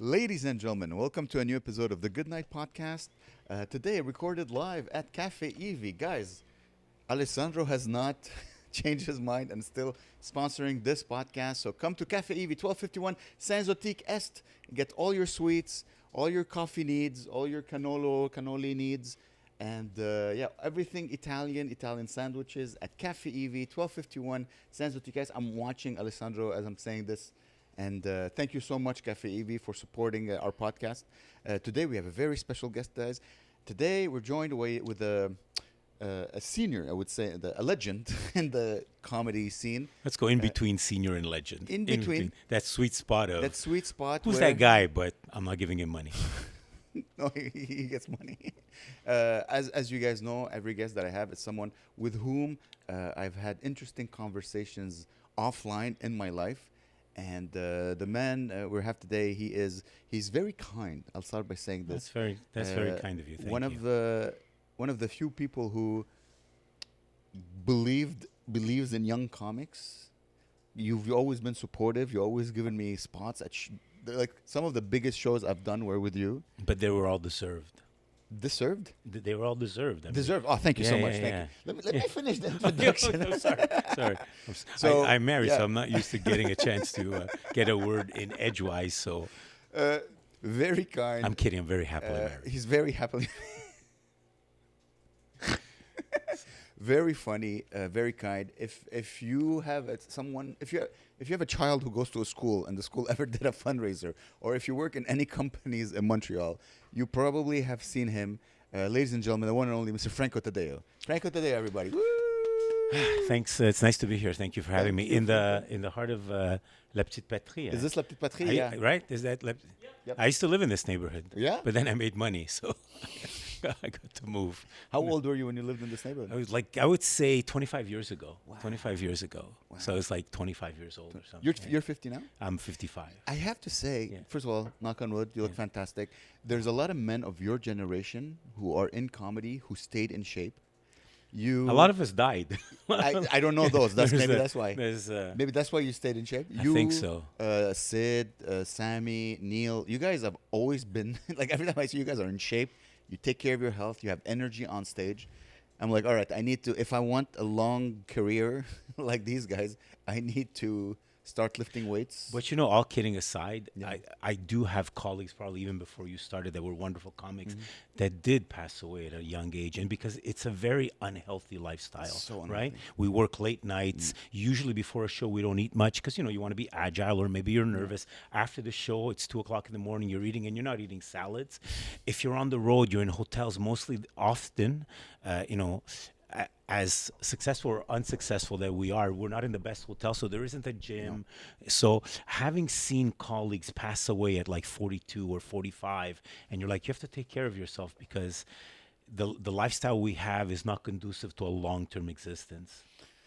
Ladies and gentlemen, welcome to a new episode of the Good Night Podcast. Today, recorded live at Cafe Eevee. Guys, Alessandro has not changed his mind and still sponsoring this podcast. So come to Cafe Eevee, 1251 Sanzotique Est. Get all your sweets, all your coffee needs, all your cannoli needs, and everything Italian sandwiches at Cafe Eevee, 1251 Sanzotique Est. I'm watching Alessandro as I'm saying this. And thank you so much, Cafe Eevee, for supporting our podcast. Today we have a very special guest, guys. Today we're joined with a senior, I would say, a legend in the comedy scene. Let's go in between senior and legend. In between. That sweet spot of... That sweet spot. Who's that guy, but I'm not giving him money. No, he gets money. As you guys know, every guest that I have is someone with whom I've had interesting conversations offline in my life. And the man we have today, he's very kind. I'll start by saying this. That's very kind of you. Thank you. One of the few people who believes in young comics. You've always been supportive. You've always given me spots at like some of the biggest shows I've done were with you. But they were all deserved. Deserved? They were all deserved. Deserved. Oh, thank you so much. Thank you. Let me finish the introduction. Sorry. So I'm married, so I'm not used to getting a chance to get a word in edgewise. So very kind. I'm kidding. I'm very happily married. He's very happily. Very funny, very kind. If you have someone, if you have a child who goes to a school and the school ever did a fundraiser, or if you work in any companies in Montreal, you probably have seen him. Ladies and gentlemen, the one and only Mr. Franco Taddeo. Franco Taddeo, everybody. Woo! Thanks. It's nice to be here. Thank you for having me in the heart of La Petite Patrie. Is this La Petite Patrie? Yeah. Right? Is that? Yep. I used to live in this neighborhood. Yeah. But then I made money, so I got to move. How old were you when you lived in this neighborhood? I would say 25 years ago. Wow. 25 years ago. Wow. So it's like 25 years old or something. You're 50 now? I'm 55. I have to say, first of all, knock on wood, you look fantastic. There's a lot of men of your generation who are in comedy who stayed in shape. A lot of us died. I don't know those. That's why. Maybe that's why you stayed in shape. I think so. Sid, Sammy, Neil, you guys have always been like every time I see you guys are in shape. You take care of your health. You have energy on stage. I'm like, all right, I need to. If I want a long career like these guys, I need to start lifting weights. But all kidding aside, I do have colleagues probably even before you started that were wonderful comics that did pass away at a young age. And because it's a very unhealthy lifestyle, so right? We work late nights. Usually before a show, we don't eat much because, you want to be agile or maybe you're nervous. After the show, it's 2 o'clock in the morning, you're eating and you're not eating salads. If you're on the road, you're in hotels mostly often, as successful or unsuccessful that we are, we're not in the best hotel, so there isn't a gym. No. So having seen colleagues pass away at like 42 or 45, and you're like, you have to take care of yourself because the lifestyle we have is not conducive to a long-term existence.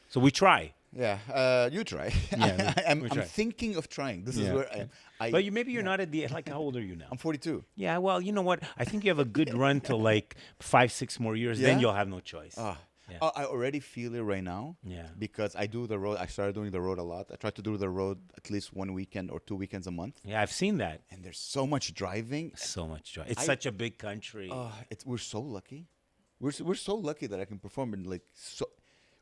So we try. Yeah, you try. Yeah, I'm thinking of trying. This is where I am. But maybe you're not at the, like, how old are you now? I'm 42. Yeah, well, you know what? I think you have a good run till like 5-6 more years. Then you'll have no choice. Yeah. I already feel it right now. Yeah. Because I do the road. I started doing the road a lot. I try to do the road at least 1 weekend or 2 weekends a month. Yeah, I've seen that. And there's so much driving. So much driving. It's such a big country. We're so lucky. We're so lucky that I can perform in like so.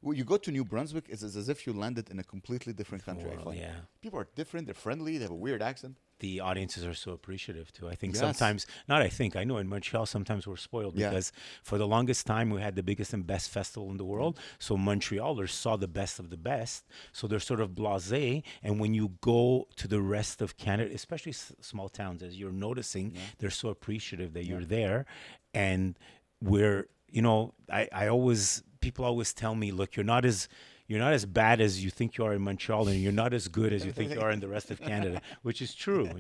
When you go to New Brunswick, it's as if you landed in a completely different country. I find. Yeah. People are different. They're friendly. They have a weird accent. The audiences are so appreciative too. I think sometimes, I know in Montreal, sometimes we're spoiled because for the longest time we had the biggest and best festival in the world. So Montrealers saw the best of the best. So they're sort of blasé. And when you go to the rest of Canada, especially small towns, as you're noticing, they're so appreciative that you're there. And we're, people always tell me, look, you're not as bad as you think you are in Montreal, and you're not as good as you think you are in the rest of Canada, which is true,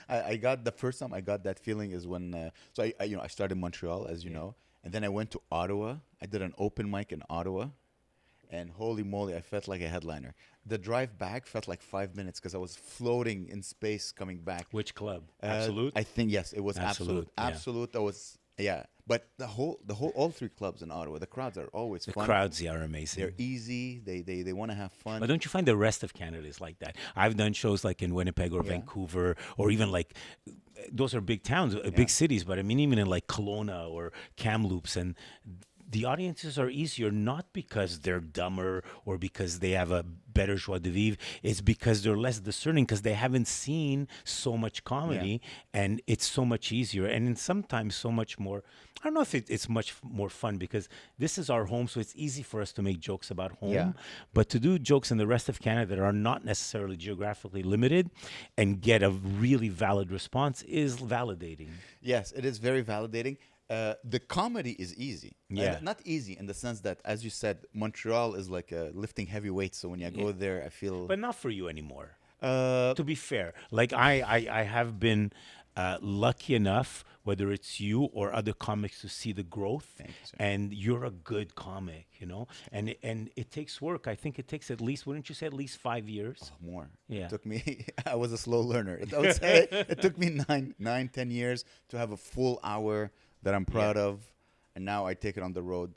I got the first time I got that feeling is when I started in Montreal, as you know, and then I went to Ottawa. I did an open mic in Ottawa, and holy moly, I felt like a headliner. The drive back felt like 5 minutes because I was floating in space coming back. Which club? Absolute? I think yes, it was Absolute. Yeah. Absolute. Yeah, but the whole all three clubs in Ottawa, the crowds are always The fun. crowds are amazing. They're easy. They want to have fun. But don't you find the rest of Canada is like that? I've done shows like in Winnipeg or Yeah. Vancouver, or even like those are big towns, big cities. But I mean, even in like Kelowna or Kamloops, and the audiences are easier not because they're dumber or because they have a better joie de vivre. It's because they're less discerning because they haven't seen so much comedy, and it's so much easier and sometimes so much more. I don't know if it's much more fun because this is our home, so it's easy for us to make jokes about home. Yeah. But to do jokes in the rest of Canada that are not necessarily geographically limited and get a really valid response is validating. Yes, it is very validating. The comedy is easy. Yeah. Not easy in the sense that, as you said, Montreal is like lifting heavy weights. So when I go there, I feel. But not for you anymore. Uh, To be fair, like I have been lucky enough, whether it's you or other comics, to see the growth. Thank you, sir. And you're a good comic, and it takes work. I think it takes at least, wouldn't you say, at least 5 years? more. Yeah. It took me. I was a slow learner. I would say it took me 10 years to have a full hour that I'm proud of, and now I take it on the road.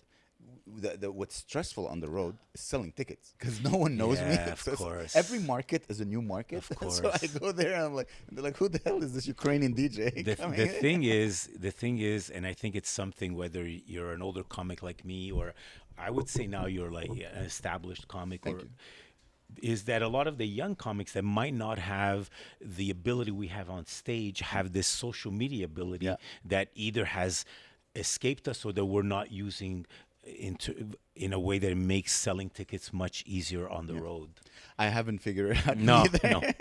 What's stressful on the road is selling tickets because no one knows me. Yeah, of So course. every market is a new market. Of course. So I go there and I'm like, they're like, who the hell is this Ukrainian DJ? The coming in?" thing is, and I think it's something, whether you're an older comic like me, or I would say now you're like an established comic, Thank or you. is that a lot of the young comics that might not have the ability we have on stage have this social media ability Yeah. that either has escaped us or that we're not using in a way that makes selling tickets much easier on the road. I haven't figured it out No, either.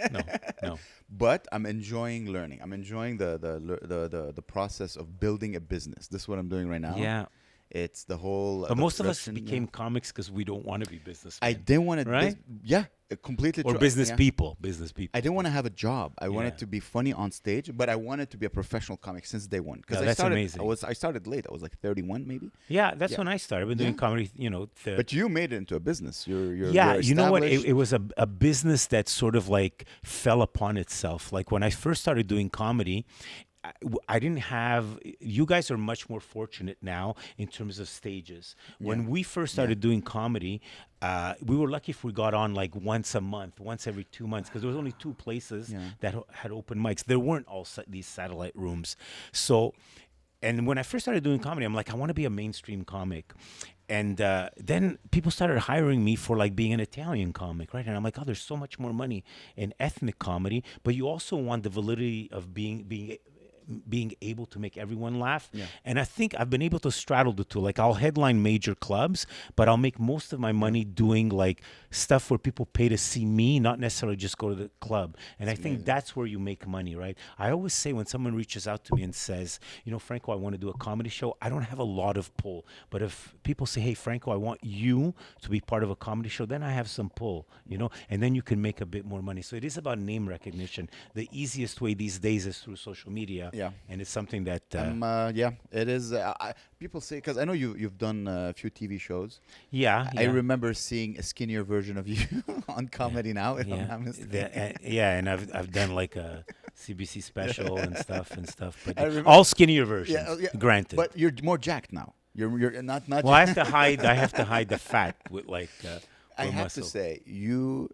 no. But I'm enjoying learning. I'm enjoying the process of building a business. This is what I'm doing right now. Yeah. It's the whole. But the most of us production, became comics because we don't want to be businessmen. I didn't want to. Right? Completely. or true. business Yeah. people. Business people. I didn't want to have a job. I wanted Yeah. to be funny on stage, but I wanted to be a professional comic since day one. Because No, that's amazing. I started late. I was like 31, maybe. Yeah, that's Yeah. when I started. I've been doing Yeah. comedy, But you made it into a business. You're you know what? established. It was a business that sort of like fell upon itself. Like when I first started doing comedy, I didn't have. You guys are much more fortunate now in terms of stages. When we first started doing comedy, we were lucky if we got on like once a month, once every 2 months, because there was only 2 places that had open mics. There weren't all these satellite rooms. So, and when I first started doing comedy, I'm like, I want to be a mainstream comic. And then people started hiring me for like being an Italian comic, right? And I'm like, oh, there's so much more money in ethnic comedy, but you also want the validity of being able to make everyone laugh. Yeah. And I think I've been able to straddle the two. Like I'll headline major clubs, but I'll make most of my money doing like stuff where people pay to see me, not necessarily just go to the club. And I think that's where you make money, right? I always say when someone reaches out to me and says, Franco, I want to do a comedy show, I don't have a lot of pull. But if people say, hey, Franco, I want you to be part of a comedy show, then I have some pull, and then you can make a bit more money. So it is about name recognition. The easiest way these days is through social media. Yeah. And it's something that It is. People say, because I know you've done a few TV shows. I I remember seeing a skinnier version of you on Comedy Now. If I'm not mistaken. And I've done like a CBC special and stuff. But I remember- all skinnier versions, granted. But you're more jacked now. You're not. Well, I have to hide the fat with like. I have muscle. to say, you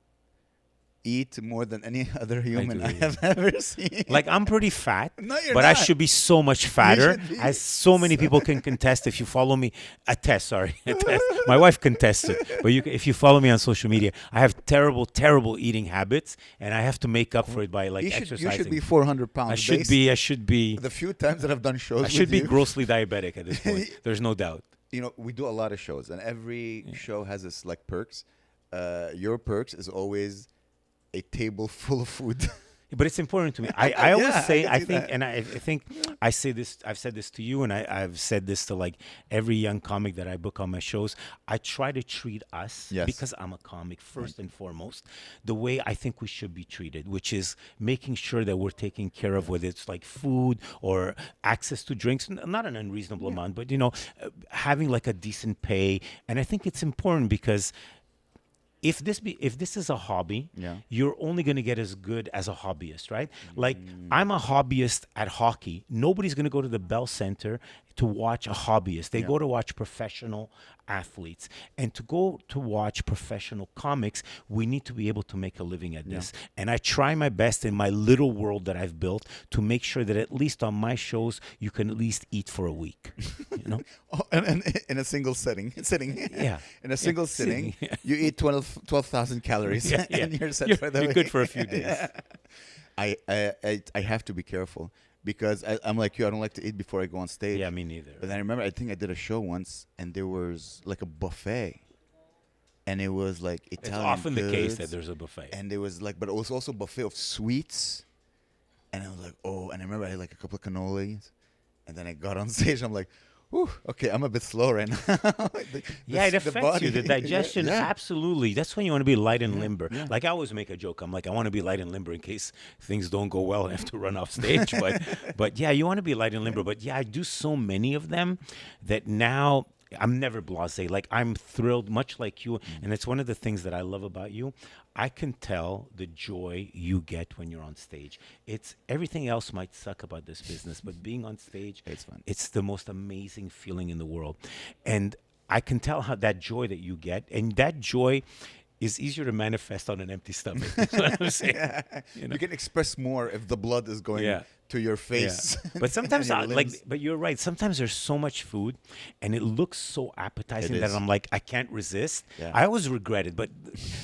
eat more than any other human do, I yeah. have ever seen. Like I'm pretty fat, No, you're but I not. should be so much fatter. should be. As so many people can contest if you follow me. Attest. My wife contested, but if you follow me on social media, I have terrible eating habits, and I have to make up for it by like you exercising. should be 400 pounds. I should be. The few times that I've done shows, I should with be you, grossly diabetic at this point. There's no doubt. we do a lot of shows, and every show has its like perks. Your perks is always a table full of food. But it's important to me. I always Yeah, say, I I can see think, that. and I think I say this, I've said this to you, and I've said this to like every young comic that I book on my shows. I try to treat us, Yes. because I'm a comic first and foremost, the way I think we should be treated, which is making sure that we're taken care of, whether it's like food or access to drinks, not an unreasonable amount, but having like a decent pay. And I think it's important because if this is a hobby, you're only going to get as good as a hobbyist, right? Like I'm a hobbyist at hockey. Nobody's going to go to the Bell Center to watch a hobbyist. They go to watch professional athletes. And to go to watch professional comics, we need to be able to make a living at this. And I try my best in my little world that I've built to make sure that at least on my shows, you can at least eat for a week. You know? And in a single sitting. Yeah. In a single sitting, you eat 12,000 calories and you're set for the You're week. good for a few days. I have to be careful because I'm like you. I don't like to eat before I go on stage. Yeah, me neither. But I remember, I think I did a show once, and there was like a buffet, and it was like Italian. It's often the case goods, that there's a buffet. and there was like, but it was also a buffet of sweets, and I was like, oh, and I remember I had like a couple of cannolis, and then I got on stage. I'm like, whew, okay, I'm a bit slow right now. It affects you. The digestion, absolutely. That's when you want to be light and limber. Yeah. Like I always make a joke. I'm like, I want to be light and limber in case things don't go well and I have to run off stage. But yeah, you want to be light and limber. But yeah, I do so many of them that now I'm never blasé. Like I'm thrilled, much like you. And it's one of the things that I love about you. I can tell the joy you get when you're on stage. It's everything else might suck about this business, but being on stage, It's fun. It's the most amazing feeling in the world. And I can tell how that joy that you get, and that joy is easier to manifest on an empty stomach. That's what I'm saying. You can express more if the blood is going to your face. Yeah. But sometimes, and your limbs. but you're right. Sometimes there's so much food, and it looks so appetizing It that is. I'm like, I can't resist. Yeah. I always regret it, but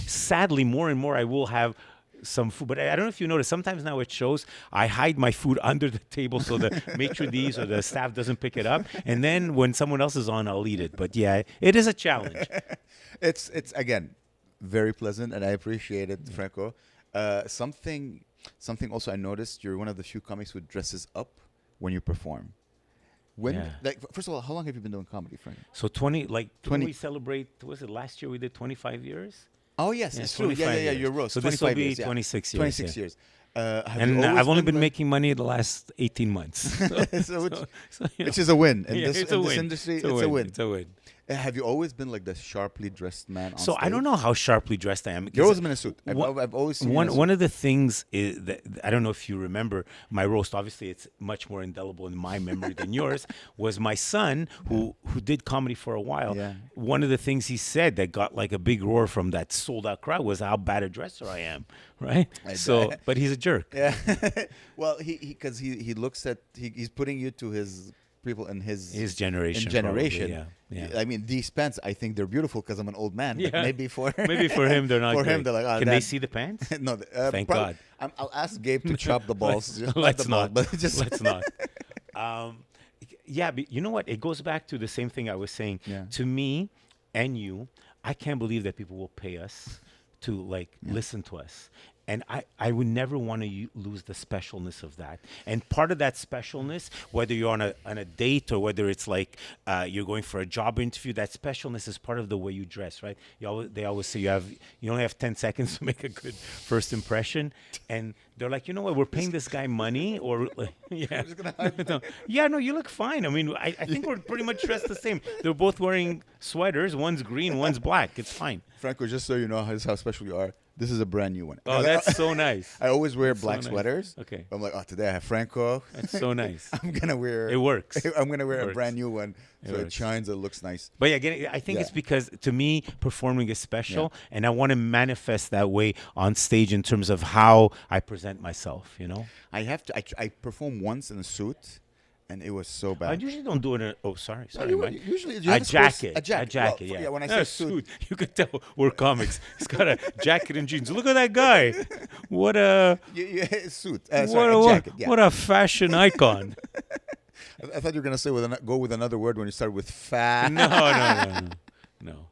sadly, more and more, I will have some food. But I don't know if you notice. Sometimes now it shows I hide my food under the table so the maitre d's or the staff doesn't pick it up, and then when someone else is on, I'll eat it. But yeah, it is a challenge. It's again very pleasant, and I appreciate it, Franco. Something also I noticed, you're one of the few comics who dresses up when you perform. Like, first of all, how long have you been doing comedy, Franco? So 20, like 20 we celebrate, was it last year we did 25 years? Oh yes, Yeah, it's true. 25 Yeah. years. You're roast. So this will 25 be years, 26 years. 26 yeah. years. Have you And always I've only been like- making money the last 18 months. which is a win. In Yeah, this, it's a in this win. industry, It's it's a win. a win. Have you always been like the sharply dressed man on So stage? I don't know how sharply dressed I am. You've always been in a suit. I've One- always seen you in a suit. One of the things is that I don't know if you remember my roast. Obviously, it's much more indelible in my memory than yours. Was my son who did comedy for a while. Yeah. One of the things he said that got like a big roar from that sold out crowd was how bad a dresser I am. Right. But he's a jerk. Yeah. Well, because he looks at he's putting you to his people in his generation. generation. Probably, yeah. I mean, these pants, I think they're beautiful because I'm an old man. But Yeah. maybe for him they're not. for great. him they're like, oh, Can they see the pants? no. Thank God. I'll ask Gabe to chop the balls. Just not Let's the ball, not. but just Let's not. Yeah, but you know what? It goes back to the same thing I was saying. Yeah. To me and you, I can't believe that people will pay us to listen to us. And I would never want to lose the specialness of that. And part of that specialness, whether you're on a date or whether it's like you're going for a job interview, that specialness is part of the way you dress, right? They always say you only have 10 seconds to make a good first impression. And they're like, you know what? We're paying this guy money, or yeah, no, you look fine. I mean, I think we're pretty much dressed the same. They're both wearing sweaters. One's green, one's black. It's fine. Franco, just so you know how special you are, this is a brand new one. Oh, that's so nice. I always wear so black nice. sweaters. Okay. I'm like, today I have Franco. That's so nice. I'm gonna wear. It works. I'm gonna wear a works. brand new one, so it works. shines. It looks nice. But yeah, again, I think Yeah. it's because to me, performing is special, and I want to manifest that way on stage in terms of how I present myself. You know, I have to. I performed once in a suit, and it was so I bad. usually don't do it. Sorry, Mike. Usually, you A have jacket. A jacket. Well, Yeah. When I Not say a suit, you could tell we're comics. He's got a jacket and jeans. Look at that guy. What a suit. what, Sorry, a, a jacket. Yeah. what a fashion icon. I thought you were gonna say go with another word when you start with fat. No.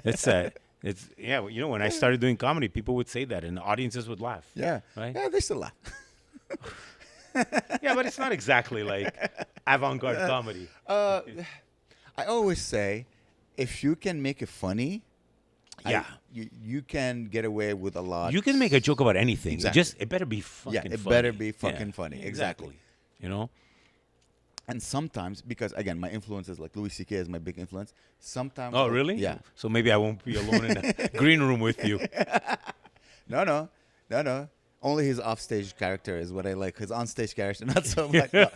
It's well, you know, when I started doing comedy, people would say that, and the audiences would laugh. Yeah. Right? Yeah, they still laugh. Yeah, but it's not exactly like avant-garde comedy. I always say, if you can make it funny, Yeah. you can get away with a lot. You can make a joke about anything. Exactly. It better be fucking funny. it better be fucking funny. Exactly. You know? And sometimes, because again, my influences, like Louis C.K. is my big influence. Sometimes. Oh, really? Yeah. So maybe I won't be alone in a green room with you. No. Only his offstage character is what I like. His onstage character, not so much. No.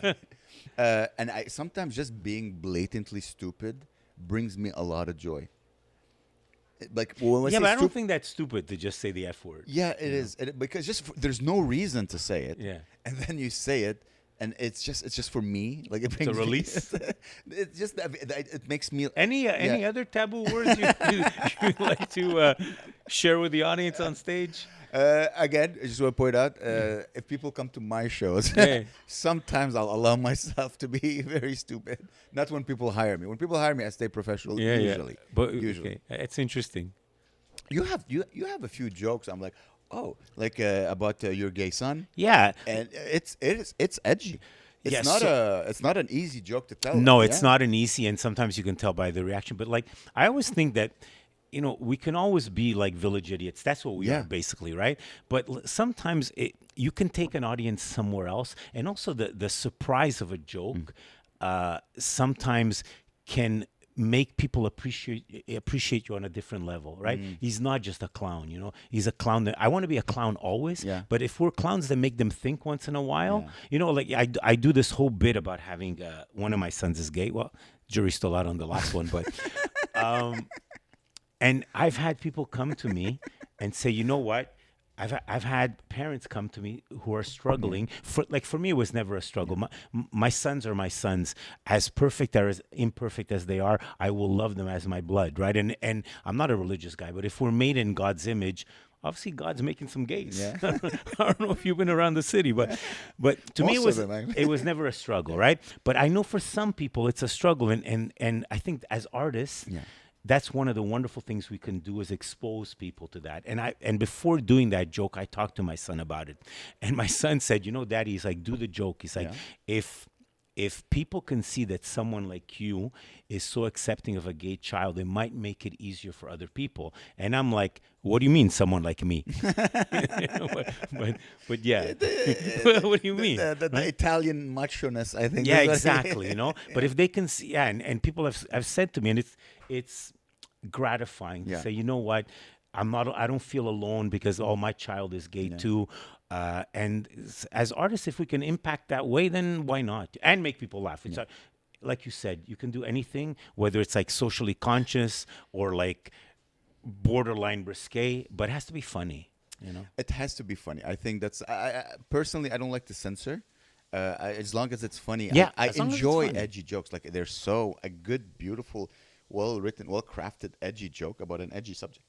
And I sometimes just being blatantly stupid brings me a lot of joy. Like when I Yeah, say but I don't think that's stupid to just say the F word. yeah, it is. Because there's no reason to say it. Yeah. And then you say it, and it's just for me. Like it It's a brings me- release. it's just it makes me. Any other taboo words you'd like to share with the audience on stage? Again, I just want to point out, if people come to my shows, Yeah. sometimes I'll allow myself to be very stupid. Not when people hire me. When people hire me, I stay professional. Usually, But usually. okay, it's interesting. You have a few jokes. I'm like, oh, like about your gay son, Yeah. and it's edgy. It's Yeah, not it's not an easy joke to tell. No, it's Yeah. not an easy, and sometimes you can tell by the reaction. But like, I always think that, we can always be like village idiots. That's what we Yeah. are, basically, right? But sometimes you can take an audience somewhere else, and also the surprise of a joke sometimes can make people appreciate you on a different level, right? He's not just a clown, He's a clown. I want to be a clown always, Yeah. but if we're clowns that make them think once in a while, like I do this whole bit about having one of my sons is gay. Well, jury's still out on the last one, but and I've had people come to me and say, you know what? I've had parents come to me who are struggling. For me, it was never a struggle. My sons are my sons, as perfect or as imperfect as they are. I will love them as my blood, right? And I'm not a religious guy, but if we're made in God's image, obviously God's making some gays. Yeah. I don't know if you've been around the city, but to me Most of them, it was never a struggle, right? But I know for some people it's a struggle, and I think as artists. Yeah. That's one of the wonderful things we can do is expose people to that. And before doing that joke, I talked to my son about it. And my son said, Daddy, he's like, do the joke. He's like, if people can see that someone like you is so accepting of a gay child, it might make it easier for other people. And I'm like, what do you mean someone like me? but yeah, what do you mean? The Italian macho-ness, I think. Yeah, is what- exactly. But if they can see, and people have said to me, and it's gratifying to Yeah. say, you know what, I don't feel alone because my child is gay too. And as artists, if we can impact that way, then why not? And make people laugh. It's like you said, you can do anything, whether it's like socially conscious or like borderline risque, but it has to be funny. It has to be funny. I think that's. I personally, I don't like to censor. As long as it's funny. Yeah, I as long as it's enjoy funny. edgy jokes. Like they're so a good, beautiful, well written, well crafted, edgy joke about an edgy subject.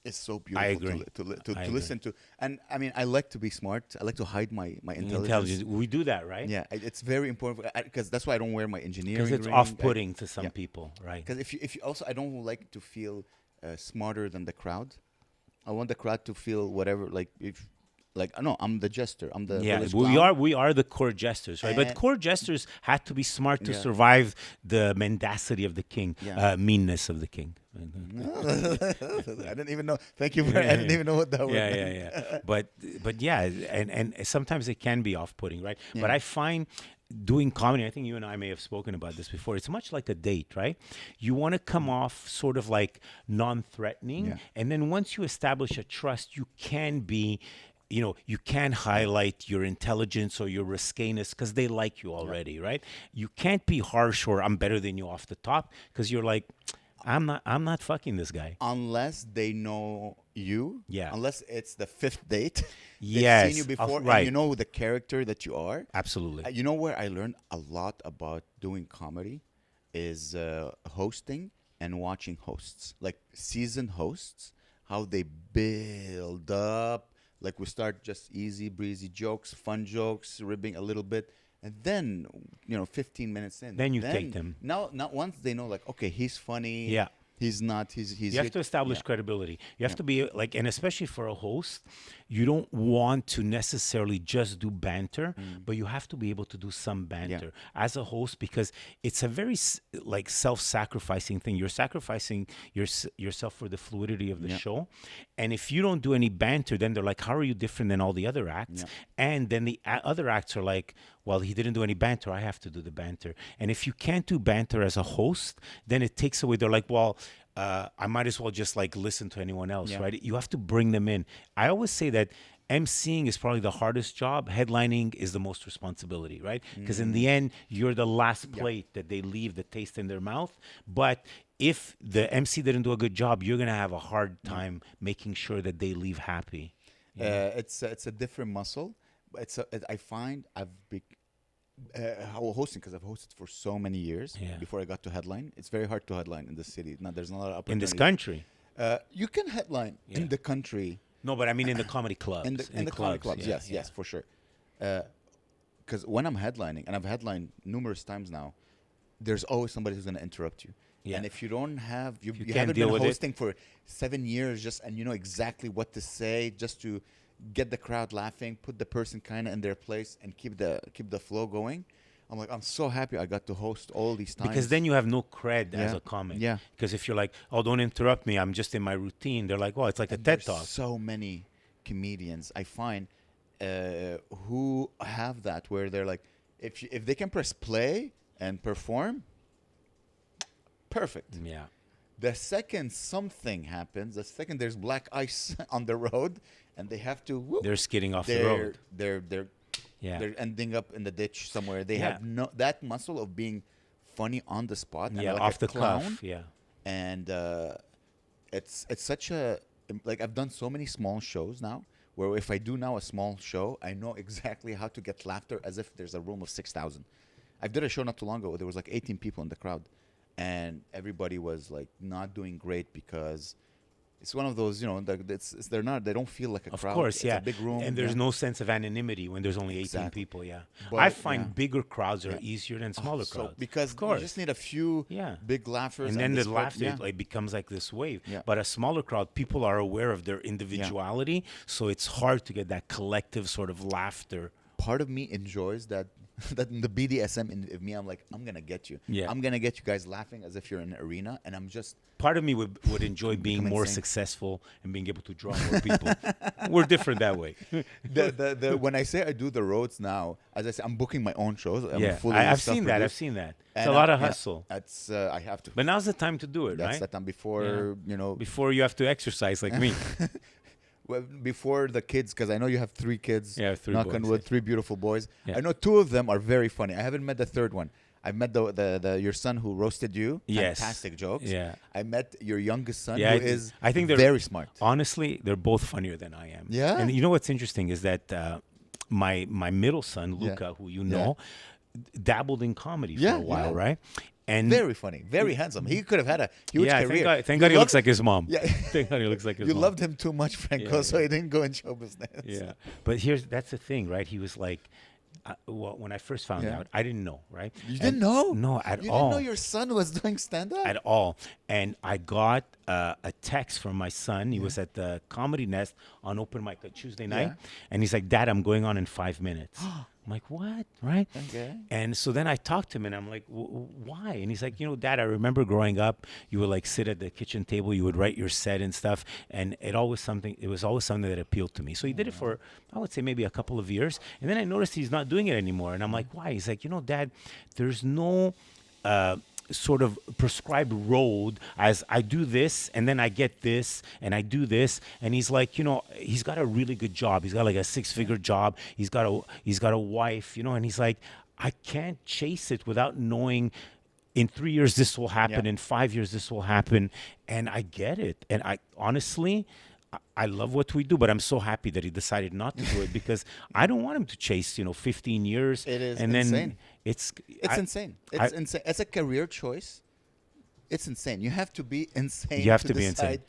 It's so beautiful agree. to I listen to. And I mean, I like to be smart. I like to hide my intelligence. We do that, right? Yeah, it's very important because that's why I don't wear my engineering. Because it's ring. off-putting to some people, right? Because if you also, I don't like to feel smarter than the crowd. I want the crowd to feel whatever. No, I'm the jester. I'm the village clown. we are the court jesters, right? But And- court jesters had to be smart to Yeah. survive the mendacity of the king, Yeah. meanness of the king. I didn't even know. Thank you. I didn't even know what that word meant. Yeah. But yeah, and sometimes it can be off-putting, right? But Yeah. I find doing comedy, I think you and I may have spoken about this before. It's much like a date, right? You want to come off sort of like non-threatening, Yeah. and then once you establish a trust, you can be. You can highlight your intelligence or your risqueness because they like you already, right? You can't be harsh or I'm better than you off the top because you're like, I'm not fucking this guy. Unless they know you. Yeah. Unless it's the fifth date. Yes. They've seen you before. Right. And you know the character that you are. Absolutely. You know where I learned a lot about doing comedy is hosting and watching hosts, like seasoned hosts, how they build up. Like we start just easy breezy jokes, fun jokes, ribbing a little bit, and then 15 minutes in, Then you take them. Now, not once they know, like, okay, he's funny. Yeah. He's not. He's. You have to establish credibility. You have to be like, and especially for a host, you don't want to necessarily just do banter, but you have to be able to do some banter as a host because it's a very like self-sacrificing thing. You're sacrificing yourself for the fluidity of the show, and if you don't do any banter, then they're like, "How are you different than all the other acts?" And then the other acts are like, "Well, he didn't do any banter. I have to do the banter." And if you can't do banter as a host, then it takes away. They're like, "Well." I might as well just like listen to anyone else, right? You have to bring them in. I always say that, emceeing is probably the hardest job. Headlining is the most responsibility, right? Because in the end, you're the last plate that they leave the taste in their mouth. But if the MC didn't do a good job, you're gonna have a hard time making sure that they leave happy. It's a different muscle. I find hosting, because I've hosted for so many years before I got to headline. It's very hard to headline in this city. Now, there's not a lot of opportunity. In this country. You can headline in the country. No, but I mean in the comedy clubs. In the comedy clubs, yes, for sure. Because when I'm headlining, and I've headlined numerous times now, there's always somebody who's going to interrupt you. Yeah. And if you don't have, you haven't been hosting for 7 years, and you know exactly what to say just to get the crowd laughing, put the person kind of in their place, and keep the flow going. I'm like, I'm so happy I got to host all these times. Because then you have no cred as a comic. Yeah. Because if you're like, oh, don't interrupt me, I'm just in my routine. They're like, oh, it's like a TED Talk. So many comedians I find who have that, where they're like, if they can press play and perform, perfect. Yeah. The second something happens, the second there's black ice on the road, and they have to. They're skidding off the road. They're ending up in the ditch somewhere. They have that muscle of being funny on the spot. Yeah, like off the clown. cuff. Yeah. And it's such a, like, I've done so many small shows now, where if I do now a small show, I know exactly how to get laughter as if there's a room of 6,000. I did a show not too long ago. There was like 18 people in the crowd, and everybody was like not doing great because it's one of those, you know, they don't feel like a crowd. Of course, it's a big room. And there's no sense of anonymity when there's only 18 people, But I find bigger crowds are easier than smaller crowds. Because you just need a few big laughers. And then the laughter like becomes like this wave. But a smaller crowd, people are aware of their individuality, so it's hard to get that collective sort of laughter. Part of me enjoys that in the BDSM in me, I'm like, I'm going to get you. Yeah. I'm going to get you guys laughing as if you're in an arena, and I'm just... Part of me would enjoy being more successful and being able to draw more people. We're different that way. When I say I do the roads now, as I say, I'm booking my own shows. I've seen that. It's a lot of hustle. I have to. But now's the time to do it, That's the time before, you know... Before you have to exercise like me. Well, before the kids, because I know you have 3 kids. Yeah, 3 knock boys. on wood, 3 beautiful boys. Yeah. I know 2 of them are very funny. I haven't met the third one. I've met your son who roasted you. Yes. Fantastic jokes. Yeah. I met your youngest son who is I think they're very smart. Honestly, they're both funnier than I am. Yeah. And you know what's interesting is that my middle son, Luca, who you know, dabbled in comedy for a while, right? And very funny, very handsome. He could have had a huge career. Thank God he looks like his mom. Yeah. Thank God he looks like his mom. You loved him too much, Franco, so he didn't go in show business. Yeah. But that's the thing, right? He was like, well, when I first found out, I didn't know, right? You didn't know? No, at all. You didn't know your son was doing stand-up? At all. And I got a text from my son. He was at the Comedy Nest on open mic on Tuesday night. And he's like, Dad, I'm going on in 5 minutes. I'm like, what? Right? Okay. And so then I talked to him and I'm like, why? And he's like, you know, Dad, I remember growing up, you would like sit at the kitchen table, you would write your set and stuff. And it was always something that appealed to me. So he did it for, I would say maybe a couple of years. And then I noticed he's not doing it anymore. And I'm like, why? He's like, you know, Dad, there's no sort of prescribed road as I do this and then I get this and I do this. And he's like, you know, he's got a really good job. He's got like a 6-figure job. He's got a wife, you know, and he's like, I can't chase it without knowing in 3 years this will happen, in 5 years this will happen. And I get it. And I honestly, I love what we do, but I'm so happy that he decided not to do it because I don't want him to chase, 15 years. It is and insane. Then it's insane. It's insane. It's a career choice. It's insane. You have to be insane. You have to be insane.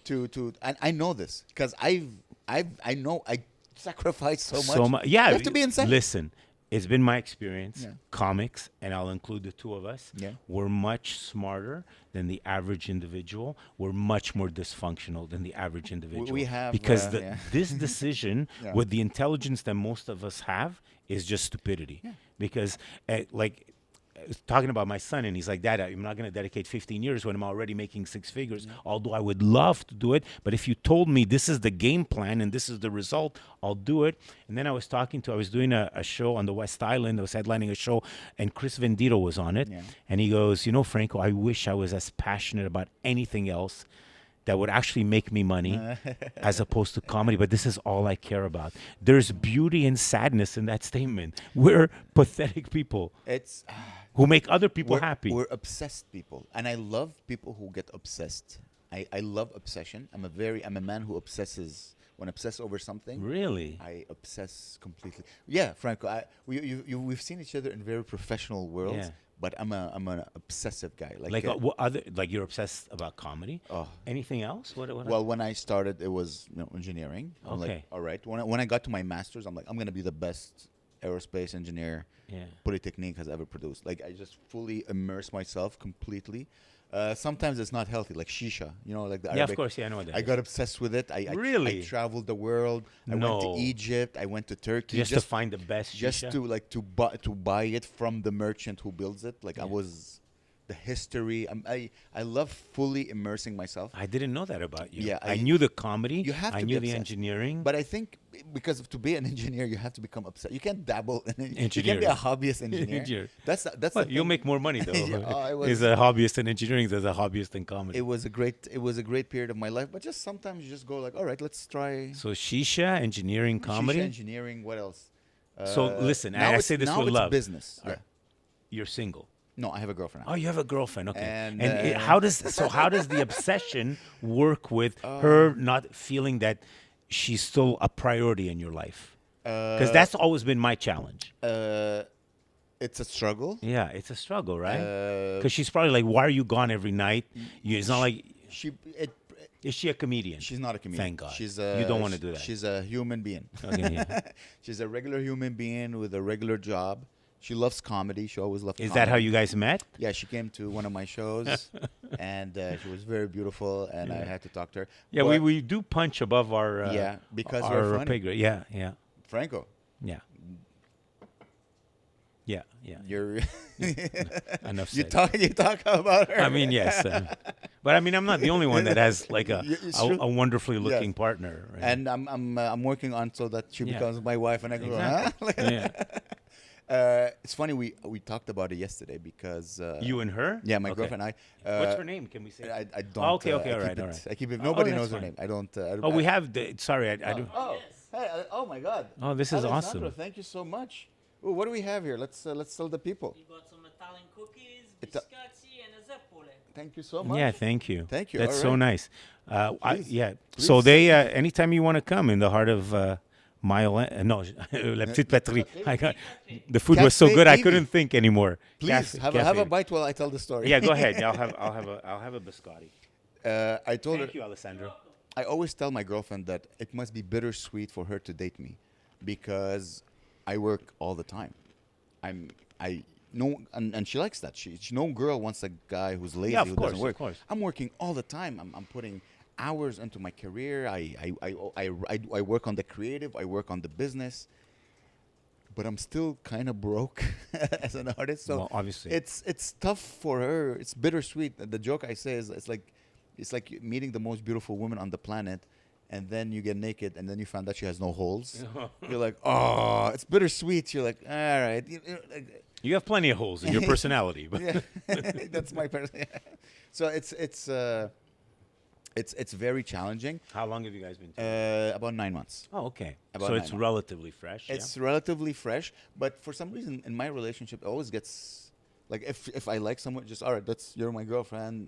And I know this because I know I sacrifice so much. Yeah, you have to be insane. Listen, it's been my experience. Comics, and I'll include the 2 of us. We're much smarter than the average individual. We're much more dysfunctional than the average individual. We have because this decision with the intelligence that most of us have is just stupidity. Because like talking about my son, and he's like, Dad, I'm not going to dedicate 15 years when I'm already making 6 figures, although I would love to do it. But if you told me this is the game plan and this is the result, I'll do it. And then I was doing a show on the West Island. I was headlining a show, and Chris Vendito was on it. And he goes, you know, Franco, I wish I was as passionate about anything else that would actually make me money as opposed to comedy, but this is all I care about. There's beauty and sadness in that statement. We're pathetic people It's who make other people we're, happy. we're obsessed people, and I love people who get obsessed. I love obsession. I'm a man who obsesses. When obsessed over something, Really? I obsess completely. Yeah, Franco, we've seen each other in very professional worlds, Yeah. but I'm an obsessive guy. Like what other? Like you're obsessed about comedy? Oh. Anything else? What? Well, when I started, it was engineering. I'm like, Okay. all right. When I got to my master's, I'm like, I'm gonna be the best aerospace engineer Yeah. Polytechnique has ever produced. Like, I just fully immerse myself completely. Sometimes it's not healthy, like shisha, like the Yeah, of Arabic. course. Yeah, I know what that I is. got obsessed with it. I Really? traveled the world. I went to No. Egypt. I went to Turkey. Just to find the best just shisha? to buy it from the merchant who builds it. Like, I Yeah. was the history. I love fully immersing myself. I didn't know that about you. Yeah, I knew the comedy. You have I to be knew the obsessed. engineering. But I think because to be an engineer, you have to become obsessed. You can't dabble in it. You can't be a Engineering. hobbyist engineer. Engineer. That's Well, the you'll thing. make more money though. Yeah, I was- As a hobbyist in engineering, as a hobbyist in comedy. It was a great period of my life. But just sometimes you just go like, all right, let's try So shisha, engineering, comedy. shisha engineering. What else? So listen, now I it's- say this now with it's love. business. All right. You're single. No, I have a girlfriend. Oh, you have a girlfriend. Okay. And, How does the obsession work with her not feeling that she's still a priority in your life? Because that's always been my challenge. It's a struggle. Yeah, it's a struggle, right? Uh, Because she's probably like, "Why are you gone every night?" It's not like she it, is she a comedian? she's not a comedian. Thank God. She's You don't wanna do that. She's a human being. Okay, yeah. She's a regular human being with a regular job. She loves comedy. She always loved Is comedy. that how you guys met? Yeah, she came to one of my shows, and she was very beautiful, and I had to talk to her. Yeah, But we do punch above our Yeah, because our we're funny. pay grade. Yeah, yeah, Franco, yeah, yeah, yeah. you're Enough you said. talk about her. I mean, yes, but I mean, I'm not the only one that has like It's true. a wonderfully looking Yes. partner. Right? And I'm working on so that she Yeah. becomes my wife, and I go, Exactly. huh? Yeah. It's funny we talked about it yesterday because You and her? yeah, my Okay. girlfriend and I. What's her name? Can we say? I don't. Okay, okay, I all keep right, it- all right. I keep it. Oh, Nobody that's knows her fine. name. I don't. Oh, we have the. Sorry, I do. Oh, hey! Oh my God! Oh, this is Alessandro, awesome. thank you so much. Ooh, what do we have here? Let's tell the people. You got some Italian cookies, Ita- biscotti, and a zeppole. Thank you so much. Yeah, thank you. Thank you, That's all so right. nice. Please, Yeah. So please. they, anytime you want to come in the heart of no, La Petite Patrie. The food was so Cafe good, I Eevee. couldn't think anymore. Please have a Cafe. bite while I tell the story. Yeah, go ahead. I'll have a biscotti. I told Thank her. you, Alessandro. I always tell my girlfriend that it must be bittersweet for her to date me, because I work all the time. I know, and she likes that. She no girl wants a guy who's lazy, Yeah, of who course, doesn't of work. course. I'm working all the time. I'm putting hours into my career. I work on the creative. I work on the business. But I'm still kind of broke as an artist. So Well, obviously. it's tough for her. It's bittersweet. The joke I say is it's like meeting the most beautiful woman on the planet, and then you get naked, and then you find out she has no holes. You're like, oh, it's bittersweet. You're like, all right. You have plenty of holes in your personality, but Yeah, that's my person. So it's very challenging. how long have you guys been together? About 9 months. Oh, okay. about So 9 it's months. relatively fresh. It's relatively fresh, but for some reason in my relationship, it always gets like if I like someone, just all right, you're my girlfriend,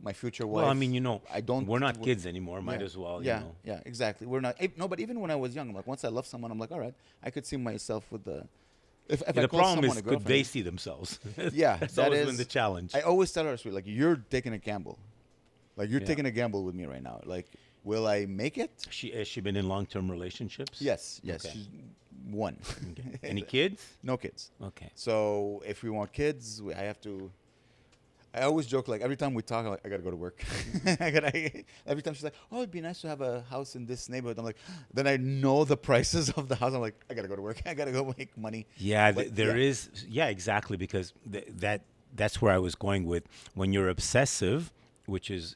my future wife. Well, I mean, I don't. We're not kids anymore. Might Yeah, as well. Yeah, You know. yeah, exactly. We're not. No, but even when I was young, I'm like, once I love someone, I'm like, all right, I could see myself with the. If I The call problem someone is, a could they girlfriend, see themselves? Yeah, That's that always is been the challenge. I always tell her, sweet, like you're taking a gamble, like you're Yeah. taking a gamble with me right now. Like, will I make it? Has she been in long-term relationships? Yes, Okay. she's one. Okay. Any kids? No kids. Okay. So if we want kids, I have to. I always joke like every time we talk, I'm like, I gotta go to work. Every time she's like, "Oh, it'd be nice to have a house in this neighborhood." I'm like, then I know the prices of the house. I'm like, I gotta go to work. I gotta go make money. Yeah, But, there yeah. is. Yeah, exactly. Because that's where I was going with when you're obsessive, which is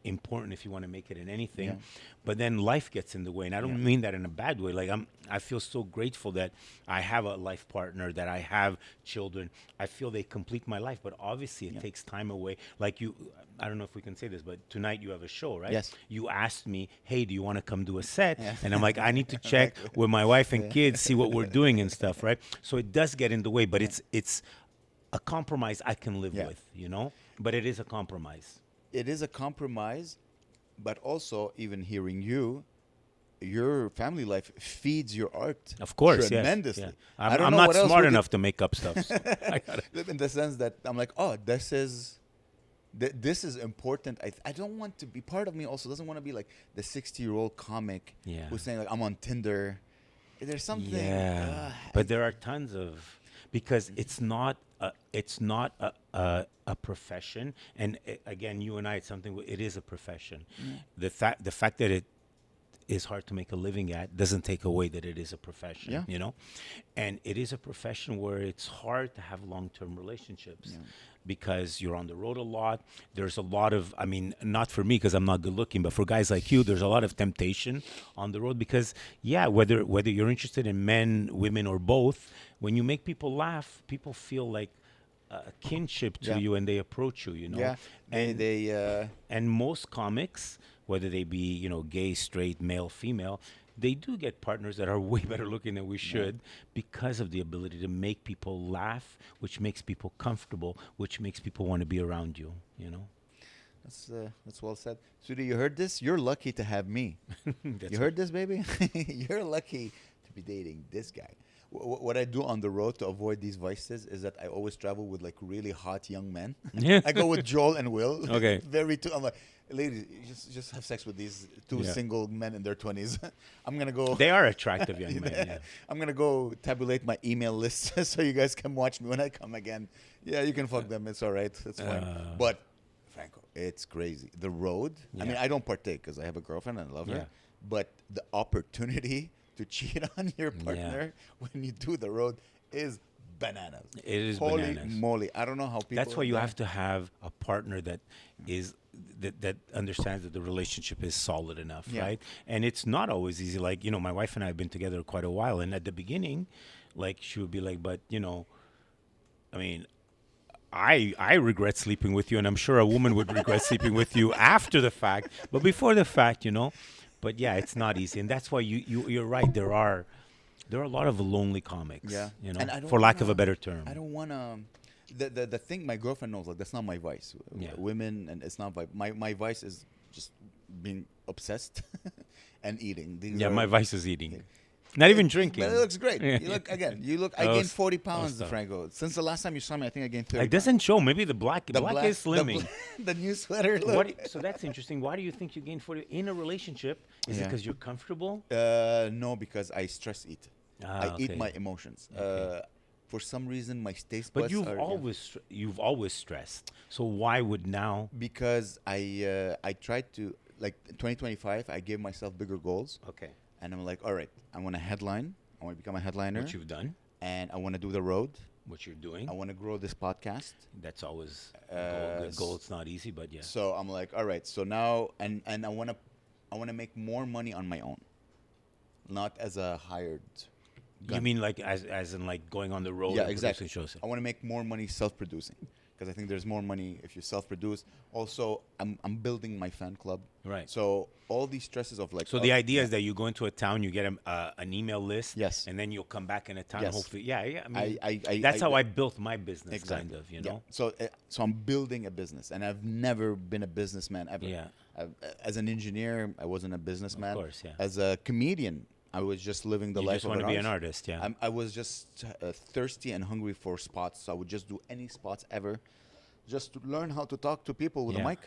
important if you want to make it in anything. Yeah. But then life gets in the way, and I don't mean that in a bad way. Like I feel so grateful that I have a life partner, that I have children. I feel they complete my life, but obviously it takes time away. Like you, I don't know if we can say this, but tonight you have a show, right? Yes. You asked me, hey, do you want to come do a set? Yeah. And I'm like, I need to check with my wife and kids, see what we're doing and stuff, right? So it does get in the way, but it's a compromise I can live with, you know? But it is a compromise. It is a compromise, but also even hearing you, your family life feeds your art. Of course, tremendously. yes. I Yeah. don't I'm know not what else smart we could- enough to make up stuff. So I gotta, in the sense that I'm like, oh, this is important. I don't want to be, part of me also doesn't want to be like the 60-year-old comic who's saying like, I'm on Tinder. There's something. yeah. But there are tons of, because it's not a profession. And again, you and I, it's something, it is a profession. The fact that it is hard to make a living at doesn't take away that it is a profession, you know? And it is a profession where it's hard to have long-term relationships because you're on the road a lot. There's a lot of, I mean, not for me because I'm not good looking, but for guys like you, there's a lot of temptation on the road because, whether you're interested in men, women, or both, when you make people laugh, people feel like a kinship to you and they approach you, you know? Yeah. And and most comics, whether they be, you know, gay, straight, male, female, they do get partners that are way better looking than we should because of the ability to make people laugh, which makes people comfortable, which makes people want to be around you, you know? That's well said. Sudhi, you heard this? You're lucky to have me. You heard this, baby? You're lucky to be dating this guy. What I do on the road to avoid these vices is that I always travel with like really hot young men. Yeah. I go with Joel and Will. Okay. I'm like, ladies, just have sex with these two single men in their 20s. I'm gonna go. They are attractive young men. Yeah. I'm gonna go tabulate my email list so you guys can watch me when I come again. Yeah, you can fuck them. It's all right. It's fine. But Franco, it's crazy. The road. I mean, I don't partake because I have a girlfriend and I love her. But the opportunity to cheat on your partner when you do the road is bananas. It is Holy bananas. moly. I don't know how people. That's why you have to have a partner that is that understands that the relationship is solid enough, right? And it's not always easy. Like, you know, my wife and I have been together quite a while, and at the beginning, like, she would be like, but, you know, I mean, I regret sleeping with you, and I'm sure a woman would regret sleeping with you after the fact, but before the fact, you know. But yeah, it's not easy, and that's why you're right. There are a lot of lonely comics, you know, And I don't for lack of wanna- a better term. I don't want to. The thing my girlfriend knows, like, that's not my vice. Women, and it's not my vice is just being obsessed and eating. These are- My vice is eating. Not even drinking. But it looks great. Yeah. You look again. You look. I Oh, gained 40 pounds, stop. Franco. Since the last time you saw me, I think I gained 30. It doesn't show. Maybe the black is slimming. The new sweater look. So that's interesting. Why do you think you gained 40 in a relationship? Is it because you're comfortable? No, because I stress eat. I eat my emotions. For some reason, my taste buds But you've are, always stressed. So why would now? because I tried to, like, 2025. I gave myself bigger goals. Okay. And I'm like, all right, I want to headline. I want to become a headliner. What you've done, And I want to do the road. what you're doing. I want to grow this podcast. That's always a goal. It's not easy, but yeah. So I'm like, all right. So now, and I want to make more money on my own, not as a hired. Gun. You mean like as in like going on the road? Yeah, and exactly. producing shows? I want to make more money self-producing, because I think there's more money if you self-produce. Also, I'm building my fan club. Right. So all these stresses of like. So the idea is that you go into a town, you get an email list, Yes. and then you'll come back in a town. Yes. Hopefully, yeah. I mean, I that's how I built my business, Exactly. kind of. You Yeah. know. So I'm building a business, and I've never been a businessman ever. Yeah. As an engineer, I wasn't a businessman. Of course, yeah. As a comedian, I was just living the You life just of want an to be an artist. artist, yeah. I was just thirsty and hungry for spots, so I would just do any spots ever, just to learn how to talk to people with a Yeah. mic.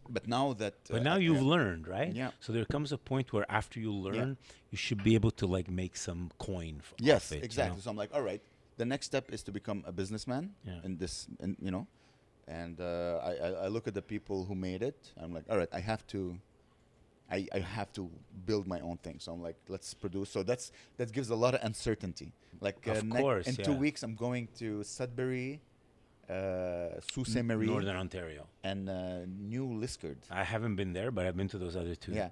But now that. But now you've learned, right? Yeah. So there comes a point where after you learn, you should be able to like make some coin. Yes, off it, exactly. You know? So I'm like, all right, the next step is to become a businessman in this, you know. And I look at the people who made it. I'm like, all right, I have to build my own thing. So I'm like, let's produce. So that gives a lot of uncertainty. Like Of course, in yeah. 2 weeks, I'm going to Sudbury, Sault Ste. Marie, Northern Ontario. and New Liskeard. I haven't been there, but I've been to those other two. Yeah.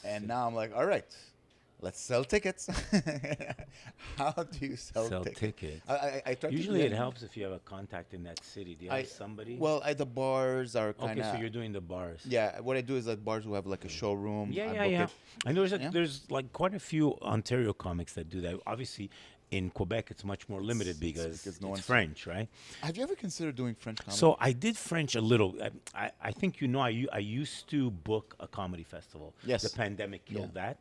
And now I'm like, all right, let's sell tickets. How do you sell tickets? I tried Usually to it helps if you have a contact in that city. Do you have somebody? Well, the bars are kind of... Okay, so you're doing the bars. Yeah, what I do is at bars who have like a showroom. Yeah. And there's like quite a few Ontario comics that do that. Obviously, in Quebec, it's much more limited because it's French, right? Have you ever considered doing French comedy? So I did French a little. I think I used to book a comedy festival. Yes. The pandemic killed that.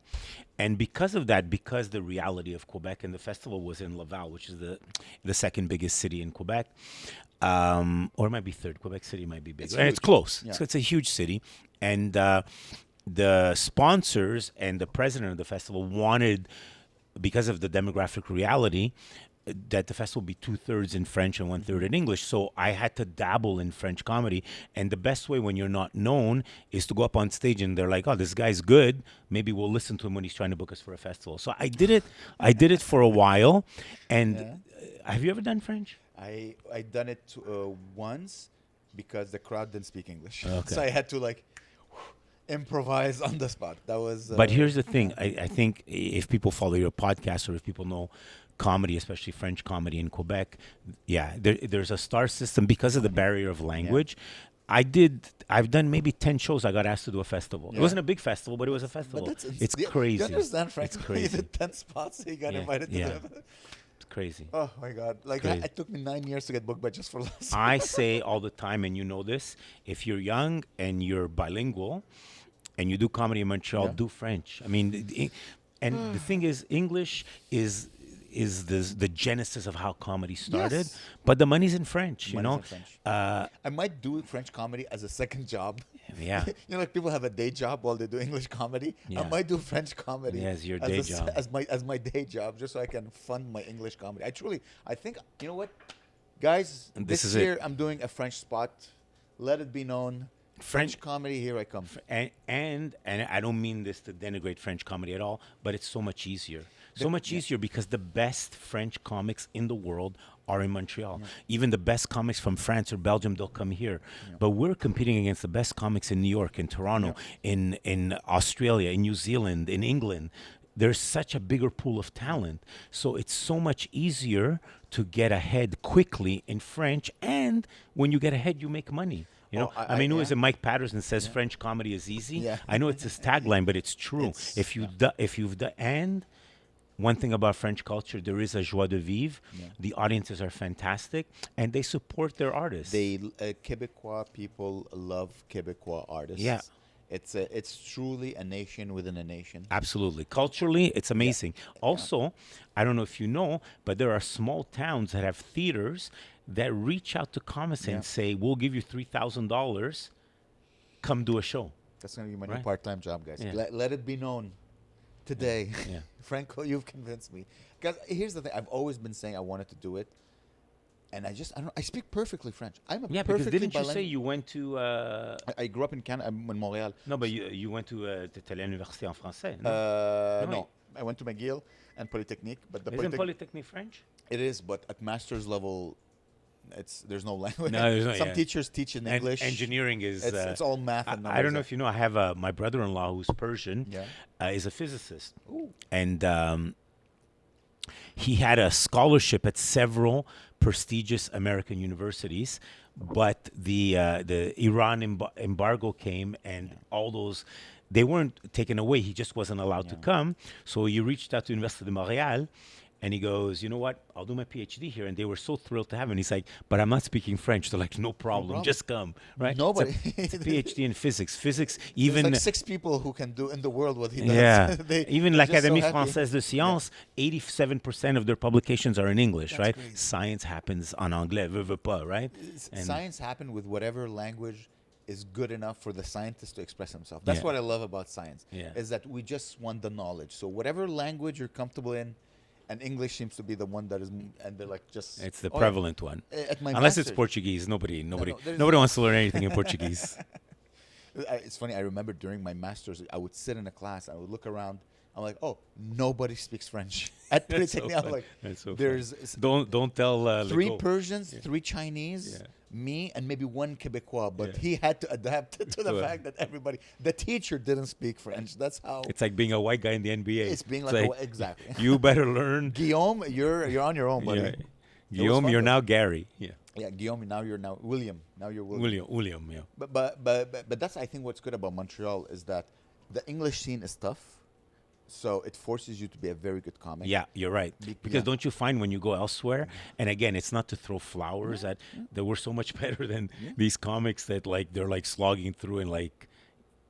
And because of that, because the reality of Quebec, and the festival was in Laval, which is the second biggest city in Quebec, or it might be third. Quebec City might be bigger. It's close. Yeah. So it's a huge city. And the sponsors and the president of the festival wanted, because of the demographic reality, that the festival be 2/3 in French and 1/3 in English. So I had to dabble in French comedy. And the best way when you're not known is to go up on stage and they're like, oh, this guy's good. Maybe we'll listen to him when he's trying to book us for a festival. So I did it. I did it for a while. And have you ever done French? I done it once because the crowd didn't speak English. Okay. So I had to improvise on the spot. That was. But here's the thing. I think if people follow your podcast or if people know comedy, especially French comedy in Quebec, there's a star system because of the barrier of language. Yeah. I've done maybe 10 shows. I got asked to do a festival. Yeah. It wasn't a big festival, but it was a festival. It's crazy. You understand, Frank? It's crazy. You did 10 spots, so you got invited to them. It's crazy. Oh my God! It took me 9 years to get booked by Just for Laughs. I say all the time, and you know this: if you're young and you're bilingual, and you do comedy in Montreal, do French. I mean, and the thing is, English is the genesis of how comedy started, but the money's in French. You know, I might do French comedy as a second job. Yeah, like people have a day job while they do English comedy. Yeah. I might do French comedy as your day job, as my day job, just so I can fund my English comedy. I think you know what, guys. This year I'm doing a French spot. Let it be known. French comedy, here I come. And I don't mean this to denigrate French comedy at all, but it's so much easier. So much easier because the best French comics in the world are in Montreal. Yeah. Even the best comics from France or Belgium, they'll come here. Yeah. But we're competing against the best comics in New York, in Toronto, in Australia, in New Zealand, in England. There's such a bigger pool of talent. So it's so much easier to get ahead quickly in French. And when you get ahead, you make money. You know, I mean, who is it? Mike Patterson says French comedy is easy. Yeah. I know it's his tagline, but it's true. If you've done, and one thing about French culture, there is a joie de vivre. Yeah. The audiences are fantastic, and they support their artists. Quebecois people love Quebecois artists. Yeah. It's truly a nation within a nation. Absolutely. Culturally, it's amazing. Yeah. Also, I don't know if you know, but there are small towns that have theaters that reach out to comics and say, we'll give you $3,000, come do a show. That's going to be my new part-time job, guys. Yeah. Let it be known today. Yeah. Franco, you've convinced me. Guys, here's the thing. I've always been saying I wanted to do it. And I speak perfectly French. I'm a because didn't you say you went to... I grew up in Canada. I'm in Montreal. No, but you went to l'université en français, no? I went to McGill and Polytechnique. But Isn't Polytechnique French? It is, but at master's level... there's no language. No, there's not, Some teachers teach in English. Engineering is... It's all math and numbers. I don't know if you know, I have my brother-in-law who's Persian, is a physicist. Ooh. And he had a scholarship at several prestigious American universities, but the Iran embargo came and all those... They weren't taken away. He just wasn't allowed to come. So he reached out to Université de Montréal. And he goes, you know what? I'll do my PhD here. And they were so thrilled to have him. And he's like, but I'm not speaking French. They're like, no problem. Just come. Right? Nobody. It's a PhD in physics. Physics, even... There's like 6 people who can do in the world what he does. Yeah. Even l'Académie Française de Sciences, 87% of their publications are in English, right? Crazy. Science happens en anglais, veut pas, right? Science happens with whatever language is good enough for the scientist to express himself. That's what I love about science, is that we just want the knowledge. So whatever language you're comfortable in, and English seems to be the one that is, and they're like just... It's the prevalent one. Unless it's Portuguese. Nobody wants to learn anything in Portuguese. It's funny, I remember during my master's, I would sit in a class, I would look around, I'm like, oh, nobody speaks French. At Polytechnique, I'm like, don't tell... 3 Persians, 3 Chinese, me and maybe one Quebecois, but Yeah. he had to adapt to the Sure. fact that the teacher didn't speak French. That's how It's like being a white guy in the NBA. it's being like, exactly. You better learn. Guillaume, you're on your own, buddy. Yeah. It was Guillaume, fun, you're though. now Gary. Yeah. Yeah, Guillaume. Now you're William. Now you're William. William. Yeah. But that's I think what's good about Montreal is that the English scene is tough, so it forces you to be a very good comic. Yeah, you're right. Because yeah. don't you find when you go elsewhere, and again, it's not to throw flowers at, that we're so much better than these comics that like they're like slogging through in like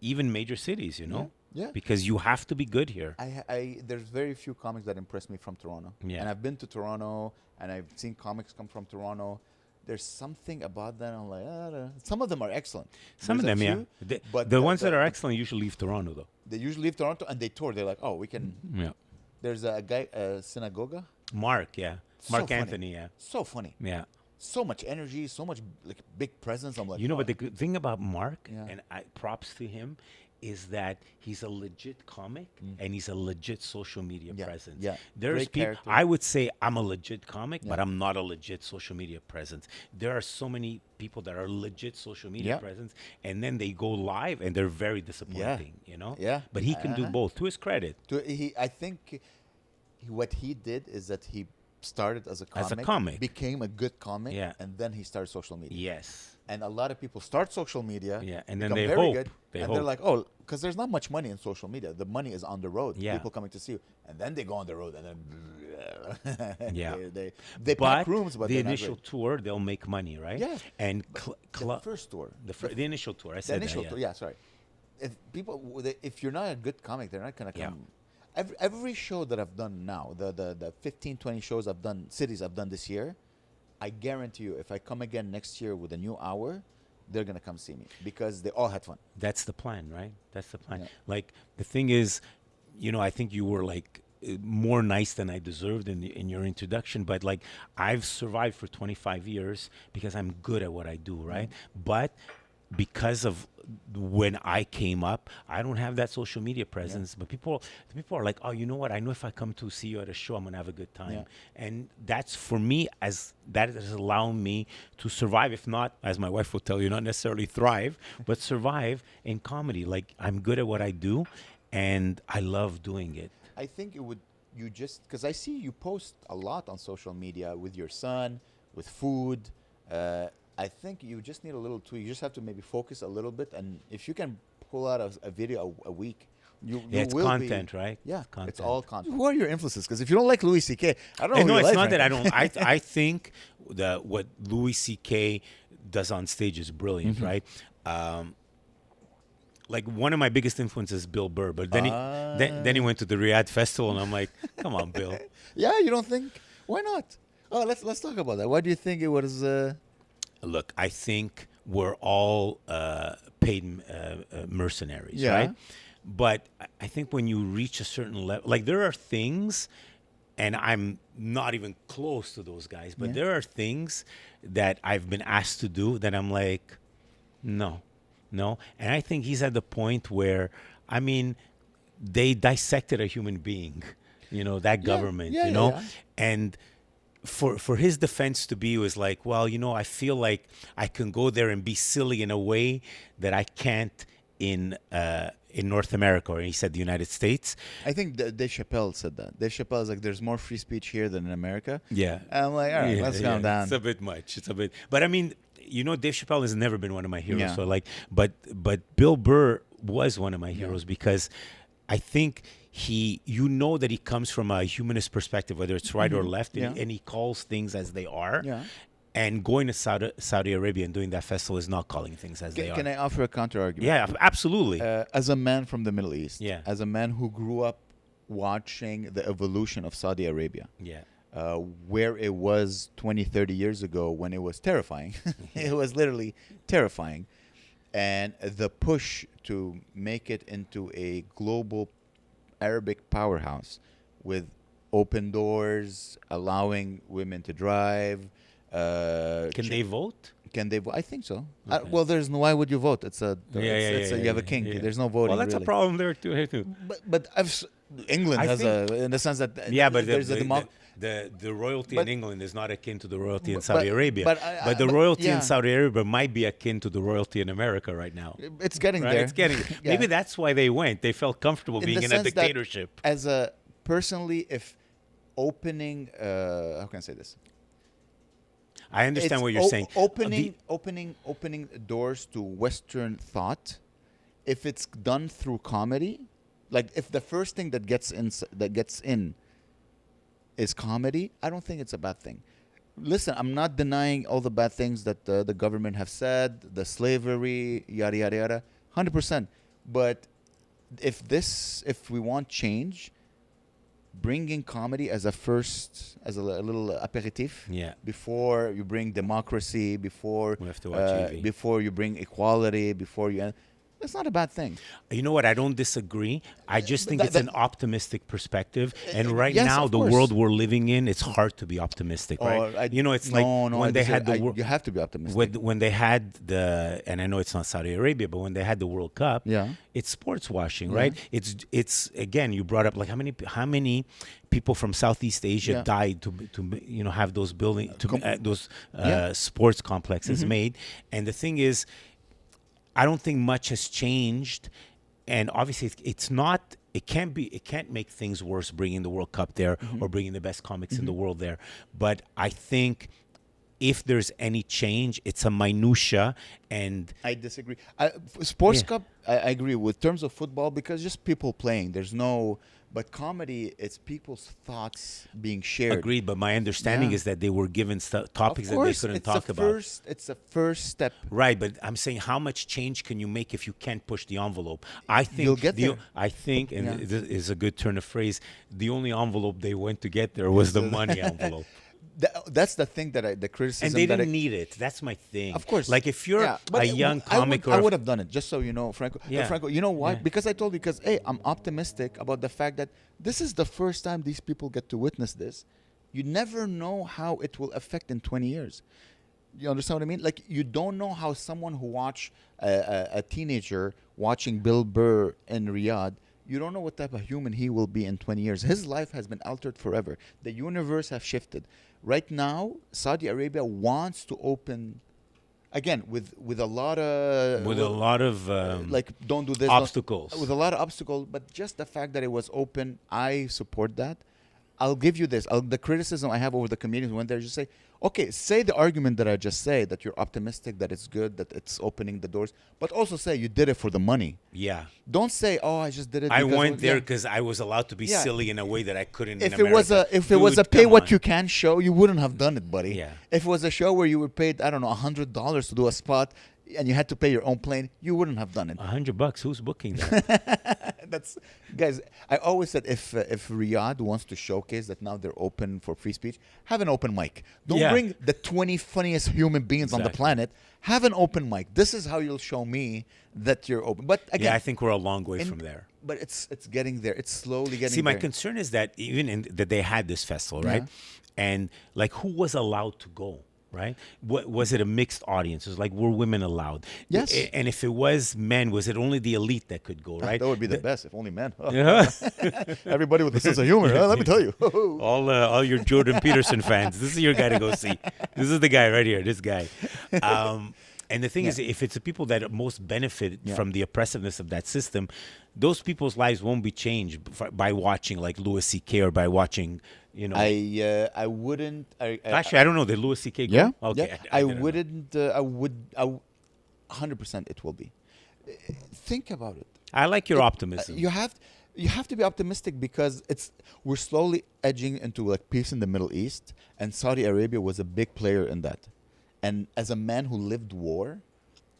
even major cities, you know? Yeah. Because you have to be good here. There's very few comics that impress me from Toronto. Yeah. And I've been to Toronto, and I've seen comics come from Toronto. There's something about that. I'm like, some of them are excellent. Some of There's them, a yeah. few, but The ones that are excellent usually leave Toronto, though. they usually leave Toronto and they tour. They're like, oh, we can. Yeah. There's a guy, Synagoga. Mark, yeah. So Mark funny. Anthony, yeah. So funny. Yeah. So much energy, so much like big presence. I'm like, You know, oh. but the good thing about Mark, Yeah. and props to him, is that he's a legit comic and he's a legit social media Yeah, presence. yeah. There's Great people. character. I would say I'm a legit comic, but Yeah. I'm not a legit social media presence. There are so many people that are legit social media Yeah. presence, and then they go live and they're very disappointing. You know. Yeah. But he can do Uh-huh. both. To his credit. I think what he did is that he started as a comic, As a comic. became a good comic, Yeah. and then he started social media. Yes. And a lot of people start social media, Yeah, and then become they very hope. good, They and hope. they're like, oh, because there's not much money in social media. The money is on the road. Yeah. People coming to see you, and then they go on the road, and then Yeah. they pack rooms, but the they're not initial great. tour, they'll make money, right? Yeah. And The first tour, the initial tour. I the said initial that, tour, yeah, sorry. If if you're not a good comic, they're not gonna Yeah. come. Every show that I've done now, the 15, 20 shows I've done, cities I've done this year, I guarantee you, if I come again next year with a new hour, they're gonna come see me because they all had fun. That's the plan, right? That's the plan. Yeah. Like the thing is, you know, I think you were like more nice than I deserved in your introduction, but like I've survived for 25 years because I'm good at what I do, right? But because of when I came up, I don't have that social media presence. But people are like, oh, you know what? I know if I come to see you at a show, I'm gonna have a good time. Yeah. And that's for me, as that has allowed me to survive. If not, as my wife will tell you, not necessarily thrive, but survive in comedy. Like I'm good at what I do, and I love doing it. I think it would, you just, because I see you post a lot on social media with your son, with food. I think you just need a little tweak. You just have to maybe focus a little bit, and if you can pull out a video a week, you It's will content, be, right? Yeah, It's content. it's all content. Who are your influences? Because if you don't like Louis C.K., I don't know. And who no, you it's like, not that I Frank. don't. I think what Louis C.K. does on stage is brilliant, right? Like one of my biggest influences is Bill Burr, but then then he went to the Riyadh Festival, and I'm like, come on, Bill. Yeah, you don't think? Why not? Oh, let's talk about that. Why do you think it was? Look, I think we're all paid mercenaries, Yeah. right? But I think when you reach a certain level, like there are things, and I'm not even close to those guys, but Yeah. there are things that I've been asked to do that I'm like, no. And I think he's at the point where, I mean, they dissected a human being, you know, that government, yeah, you know, yeah. and for his defense to be was like, well, you know, I feel like I can go there and be silly in a way that I can't in North America, or he said the United States. I think Dave Chappelle said that. Dave Chappelle is like, there's more free speech here than in America. Yeah. And I'm like, all right, let's calm down. It's a bit much. It's a bit, but I mean, you know, Dave Chappelle has never been one of my heroes. Yeah. So like, but Bill Burr was one of my heroes because I think you know that he comes from a humanist perspective, whether it's right or left, and he calls things as they are. Yeah. And going to Saudi Arabia and doing that festival is not calling things as they are. Can I offer a counter argument? Yeah, absolutely. As a man from the Middle East, Yeah. as a man who grew up watching the evolution of Saudi Arabia, Yeah. Where it was 20, 30 years ago when it was terrifying. It was literally terrifying. And the push to make it into a global Arabic powerhouse with open doors, allowing women to drive. Can they vote? Can they vote? I think so. Okay. Well, there's no. Why would you vote? It's you have a king. yeah. There's no voting. Well, that's really. a problem there too. But England I has think- in the sense that Yeah, but there's a the royalty But- in England is not akin to the royalty in but- Saudi but- Arabia. but The royalty yeah. in Saudi Arabia might be akin to the royalty in America right now. It's getting Right? there. It's getting. Yeah. Maybe that's why they went. They felt comfortable In being the in a sense that dictatorship. As a personally, if opening, how can I say this? I understand It's what you're saying. Opening doors to Western thought. If it's done through comedy, like if the first thing that gets in is comedy, I don't think it's a bad thing. Listen, I'm not denying all the bad things that the government have said, the slavery, yada yada yada, 100%. But if we want change, bringing comedy as a little aperitif, Yeah. before you bring democracy, before We have to watch Eevee. before you bring equality, before you. That's not a bad thing. You know what? I don't disagree. I just But think that- it's an optimistic perspective. And right yes, now, of the course. world we're living in, it's hard to be optimistic, right? It's like when they had the you have to be optimistic. when they had the, and I know it's not Saudi Arabia, but when they had the World Cup, Yeah. it's sports washing, right? It's again, you brought up like how many people from Southeast Asia Yeah. died to have those those Yeah. sports complexes made, and the thing is, I don't think much has changed, and obviously it's not. It can't make things worse bringing the World Cup there or bringing the best comics in the world there. But I think if there's any change, it's a minutia, and I disagree. Sports Yeah. Cup, I agree with terms of football because just people playing. There's no, but comedy, it's people's thoughts being shared. agreed. But my understanding Yeah. is that they were given topics Of that they course, couldn't it's talk a about. it's a first step. Right, but I'm saying how much change can you make if you can't push the envelope? I think You'll get there. I think, and Yeah. this is a good turn of phrase, the only envelope they went to get there was the money envelope. That's the thing that the criticism. And they that didn't need it. That's my thing. Of course. Like if you're but a young comic I would have done it, just so you know, Franco. Yeah. Franco, you know why? Yeah. Because I told you, because, hey, I'm optimistic about the fact that this is the first time these people get to witness this. You never know how it will affect in 20 years. You understand what I mean? Like, you don't know how someone who watch a teenager watching Bill Burr in Riyadh, you don't know what type of human he will be in 20 years. His life has been altered forever. The universe has shifted. Right now, Saudi Arabia wants to open, again, with a lot of... with a lot of like, don't do this. don't- obstacles. with a lot of obstacles, but just the fact that it was open, I support that. I'll give you this. The criticism I have over the comedians when they just say, okay, say the argument that I just say, that you're optimistic, that it's good, that it's opening the doors, but also say you did it for the money. Yeah. Don't say, oh, I just did it I because went of- there yeah. because I was allowed to be Yeah. silly in a way that I couldn't If in it was a America. pay Dude, what come you on. can show, you wouldn't have done it, buddy. Yeah. If it was a show where you were paid, I don't know, $100 to do a spot, and you had to pay your own plane, you wouldn't have done it. $100, who's booking that? That's, guys, I always said if Riyadh wants to showcase that now they're open for free speech, have an open mic. Don't Yeah. bring the 20 funniest human beings on the Exactly. planet. Have an open mic. This is how you'll show me that you're open. But again, Yeah, I think we're a long way in- from there. but it's getting there. It's slowly getting See, my there. concern is that that they had this festival, right? And like, who was allowed to go, right? What was it? A mixed audience? It was like, were women allowed? Yes. And if it was men, was it only the elite that could go, right? That would be the best if only men. Yeah. Everybody with a sense of humor. Let me tell you. all your Jordan Peterson fans, this is your guy to go see. This is the guy right here. This guy. And the thing is, if it's the people that most benefit Yeah. from the oppressiveness of that system, those people's lives won't be changed by watching like Louis C.K. or by watching, I wouldn't. Actually, I don't know. Did Louis C.K. go? Yeah. Okay. Yeah. I I didn't know. wouldn't. 100% it will be. Think about it. I like your optimism. You have to be optimistic because we're slowly edging into like peace in the Middle East, and Saudi Arabia was a big player in that. And as a man who lived war,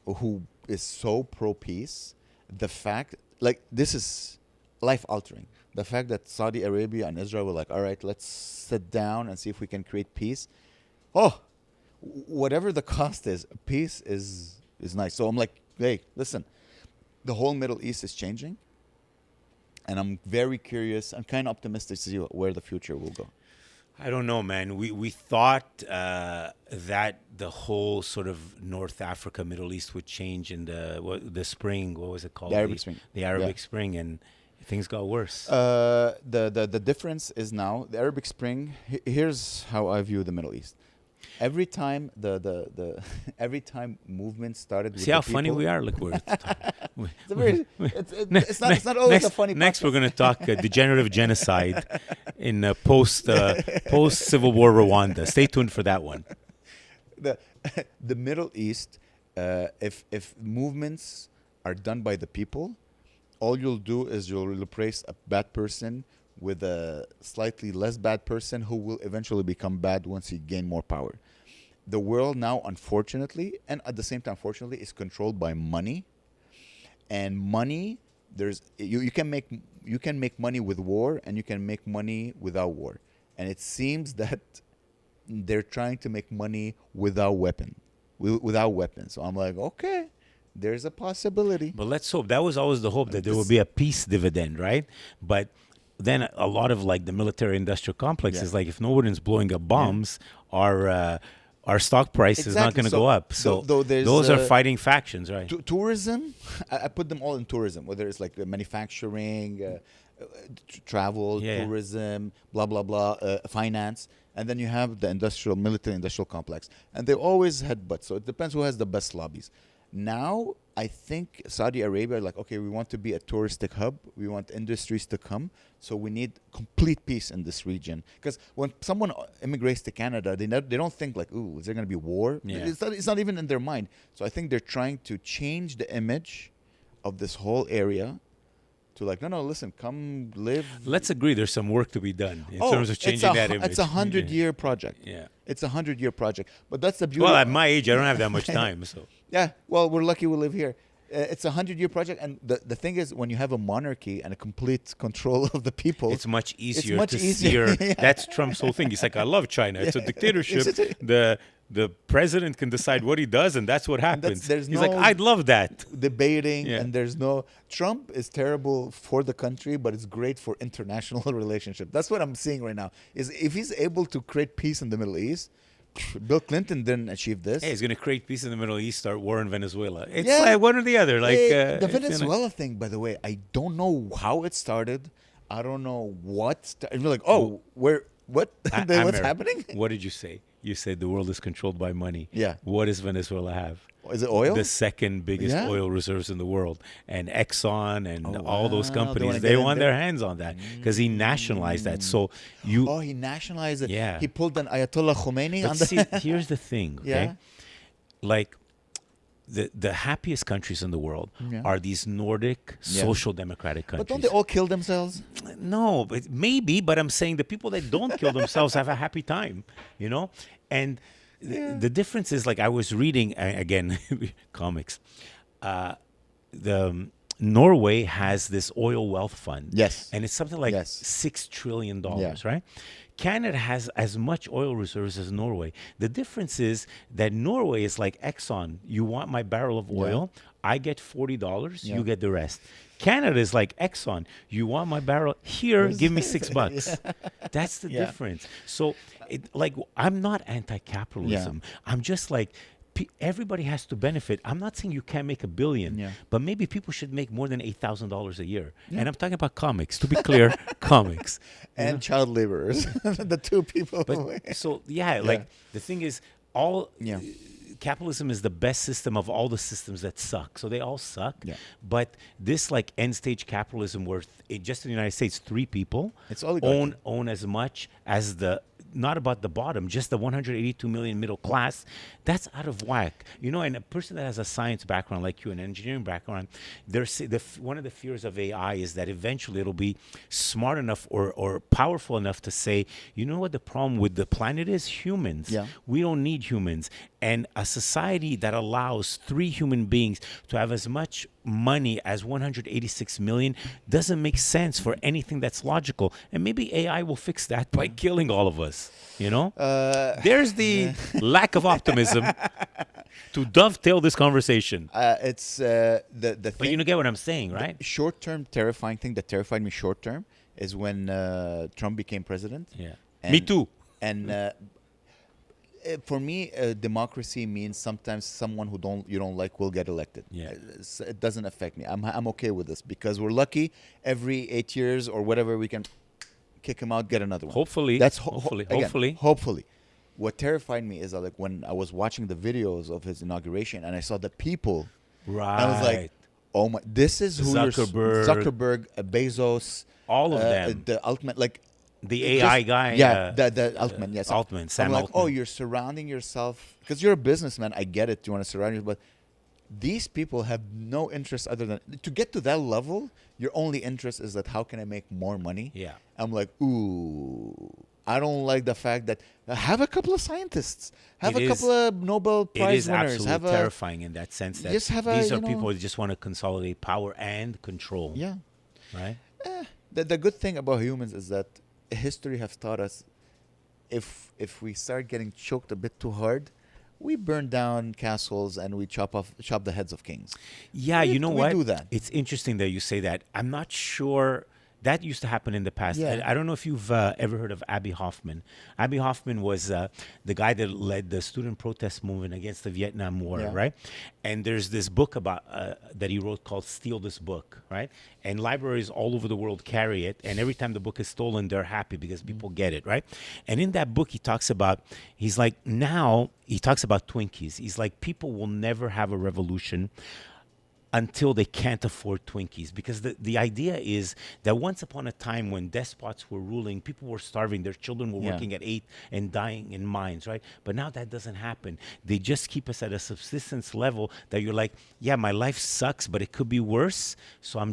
who is so pro peace, the fact like this is life altering. The fact that Saudi Arabia and Israel were like, all right, let's sit down and see if we can create peace. Oh, whatever the cost is, peace is nice. So I'm like, hey, listen, the whole Middle East is changing, and I'm very curious. I'm kind of optimistic to see where the future will go. I don't know, man. We thought that the whole sort of North Africa, Middle East would change in the spring. What was it called? The Arabic Spring. The Arabic Yeah. Spring, and Things got worse. The difference is now the Arabic Spring. Here's how I view the Middle East. Every time every time movements started. See how funny we are. Look, it's not always a funny. Next, we're going to talk degenerative genocide in post Civil War Rwanda. Stay tuned for that one. The Middle East, if movements are done by the people, all you'll do is you'll replace a bad person with a slightly less bad person who will eventually become bad once he gain more power. The world now, unfortunately, and at the same time, fortunately, is controlled by money. And money, you can make money with war, and you can make money without war. And it seems that they're trying to make money without weapons. So I'm like, okay. There's a possibility. But let's hope. That was always the hope that there would be a peace dividend, right? But then a lot of like the military-industrial complex is like, if no one is blowing up bombs, our stock price is not going to go up. So those are fighting factions, right? Tourism, I put them all in tourism, whether it's like manufacturing, travel, tourism, blah, blah, blah, finance. And then you have the military-industrial complex. And they always headbutt. So it depends who has the best lobbies. Now, I think Saudi Arabia are like, okay, we want to be a touristic hub. We want industries to come. So we need complete peace in this region. Because when someone immigrates to Canada, they don't think like, ooh, is there going to be war? Yeah. It's not even in their mind. So I think they're trying to change the image of this whole area to like, no, listen, come live. Let's agree there's some work to be done in terms of changing that image. It's a 100-year project. Yeah. It's a 100-year project. But that's the beauty. Well, at my age, I don't have that much time, so. Yeah, well, we're lucky we live here. It's a 100-year project, and the thing is, when you have a monarchy and a complete control of the people, it's much easier to steer. That's Trump's whole thing. He's like, I love China. It's a dictatorship. The president can decide what he does, and that's what happens. He's like, I'd love that. Debating, and there's no... Trump is terrible for the country, but it's great for international relationship. That's what I'm seeing right now. Is if he's able to create peace in the Middle East, Bill Clinton didn't achieve this. Hey, he's going to create peace in the Middle East, start war in Venezuela. It's like one or the other. Like the Venezuela thing, by the way, I don't know how it started. I don't know what. You're like, what? What's happening? What did you say? You said the world is controlled by money. Yeah. What does Venezuela have? Is it oil? The second biggest oil reserves in the world. And Exxon and all those companies, they want their hands on that because he nationalized that. So you... Oh, he nationalized it. Yeah. He pulled an Ayatollah Khomeini on see, here's the thing, okay? Yeah. Like, the happiest countries in the world are these Nordic social democratic countries. But don't they all kill themselves? No, maybe, but I'm saying the people that don't kill themselves have a happy time, you know? And the difference is, like, I was reading, again, comics. Norway has this oil wealth fund. Yes. And it's something like $6 trillion, right? Canada has as much oil reserves as Norway. The difference is that Norway is like Exxon. You want my barrel of oil, I get $40, you get the rest. Canada is like Exxon. You want my barrel? Here, give me $6. That's the difference. So, I'm not anti-capitalism. I'm just like, everybody has to benefit. I'm not saying you can't make $1 billion, but maybe people should make more than $8,000 a year. And I'm talking about comics, to be clear, comics. And child laborers, the two people. But, the thing is, capitalism is the best system of all the systems that suck. So they all suck. But this like end stage capitalism where just in the United States, 3 people own as much as not about the bottom, just the 182 million middle class, that's out of whack. You know, and a person that has a science background like you, an engineering background, one of the fears of AI is that eventually it'll be smart enough or powerful enough to say, you know what the problem with the planet is? Humans. We don't need humans. And a society that allows 3 human beings to have as much money as 186 million doesn't make sense for anything that's logical. And maybe AI will fix that by killing all of us, you know? There's the lack of optimism to dovetail this conversation. It's the thing. But you get what I'm saying, right? Short-term terrifying thing that terrified me short-term is when Trump became president. Me too. And For me, democracy means sometimes someone who you don't like will get elected. Yeah. It doesn't affect me. I'm okay with this because we're lucky. Every 8 years or whatever, we can kick him out, get another one. Hopefully. That's Hopefully. Hopefully. What terrified me is that, like, when I was watching the videos of his inauguration and I saw the people, Right. I was like, oh my, this is who Zuckerberg, Bezos, all of them, the ultimate, like the AI guy. Yeah, the Altman. Yes, Altman. Sam I'm like, Altman. oh, you're surrounding yourself because you're a businessman. I get it. You want to surround yourself, but these people have no interest other than to get to that level. Your only interest is that how can I make more money? Yeah. I'm like, ooh, I don't like the fact that have a couple of scientists, have a couple of Nobel Prize winners. It is absolutely terrifying in that sense that just have these are people who just want to consolidate power and control. Yeah. Right? The good thing about humans is that history has taught us if we start getting choked a bit too hard, we burn down castles and we chop the heads of kings. Yeah, you know what? We do that. It's interesting that you say that. I'm not sure. That used to happen in the past. Yeah. I don't know if you've ever heard of Abbie Hoffman. Abbie Hoffman was the guy that led the student protest movement against the Vietnam War, right? And there's this book about that he wrote called Steal This Book, right? And libraries all over the world carry it. And every time the book is stolen, they're happy because people get it, right? And in that book, he talks about Twinkies. He's like, people will never have a revolution until they can't afford Twinkies. Because the idea is that once upon a time when despots were ruling, people were starving, their children were working at 8 and dying in mines, right? But now that doesn't happen. They just keep us at a subsistence level that you're like, yeah, my life sucks, but it could be worse. So I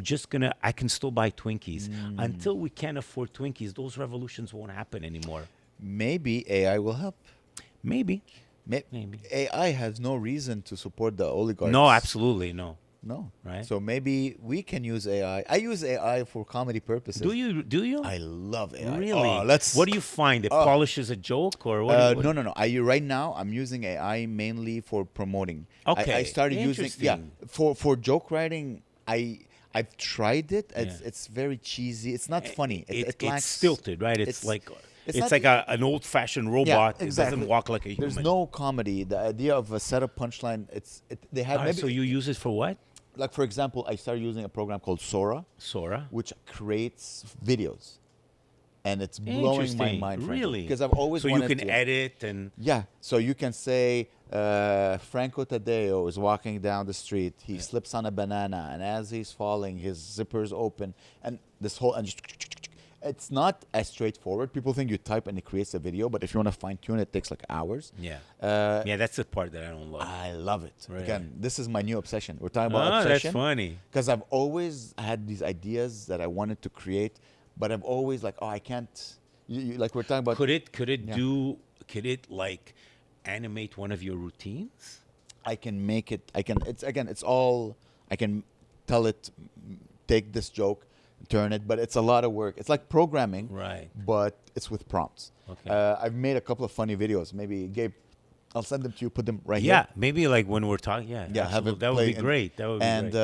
can still buy Twinkies. Until we can't afford Twinkies, those revolutions won't happen anymore. Maybe AI will help. Maybe. AI has no reason to support the oligarchs. No, absolutely no. No. Right. So maybe we can use AI. I use AI for comedy purposes. Do you? I love AI. Really? Oh, what do you find? It polishes a joke or what? No. Right now, I'm using AI mainly for promoting. Okay. I started using for joke writing. I've tried it. It's very cheesy. It's not funny. It lacks, it's stilted, right? It's like an old-fashioned robot. Yeah, exactly. It doesn't walk like a human. There's no comedy. The idea of a setup punchline. They have maybe. So you use it for what? Like, for example, I started using a program called Sora, which creates videos, and it's blowing my mind. Really? Because I've always wanted you can edit and so you can say Franco Taddeo is walking down the street. He slips on a banana, and as he's falling, his zipper's open, and this whole and just. It's not as straightforward. People think you type and it creates a video, but if you want to fine tune it, takes like hours. Yeah. That's the part that I don't love. I love it. Right. Again, this is my new obsession. We're talking about obsession. That's funny. Because I've always had these ideas that I wanted to create, but I'm always like, I can't. Like we're talking about. Could it like animate one of your routines? I can make it. I can tell it, take this joke, turn it, but it's a lot of work. It's like programming, right? But it's with prompts. Okay. I've made a couple of funny videos. Maybe Gabe, I'll send them to you. Put them right here. Yeah, maybe like when we're talking. Yeah, have it. That would be great. That would be great.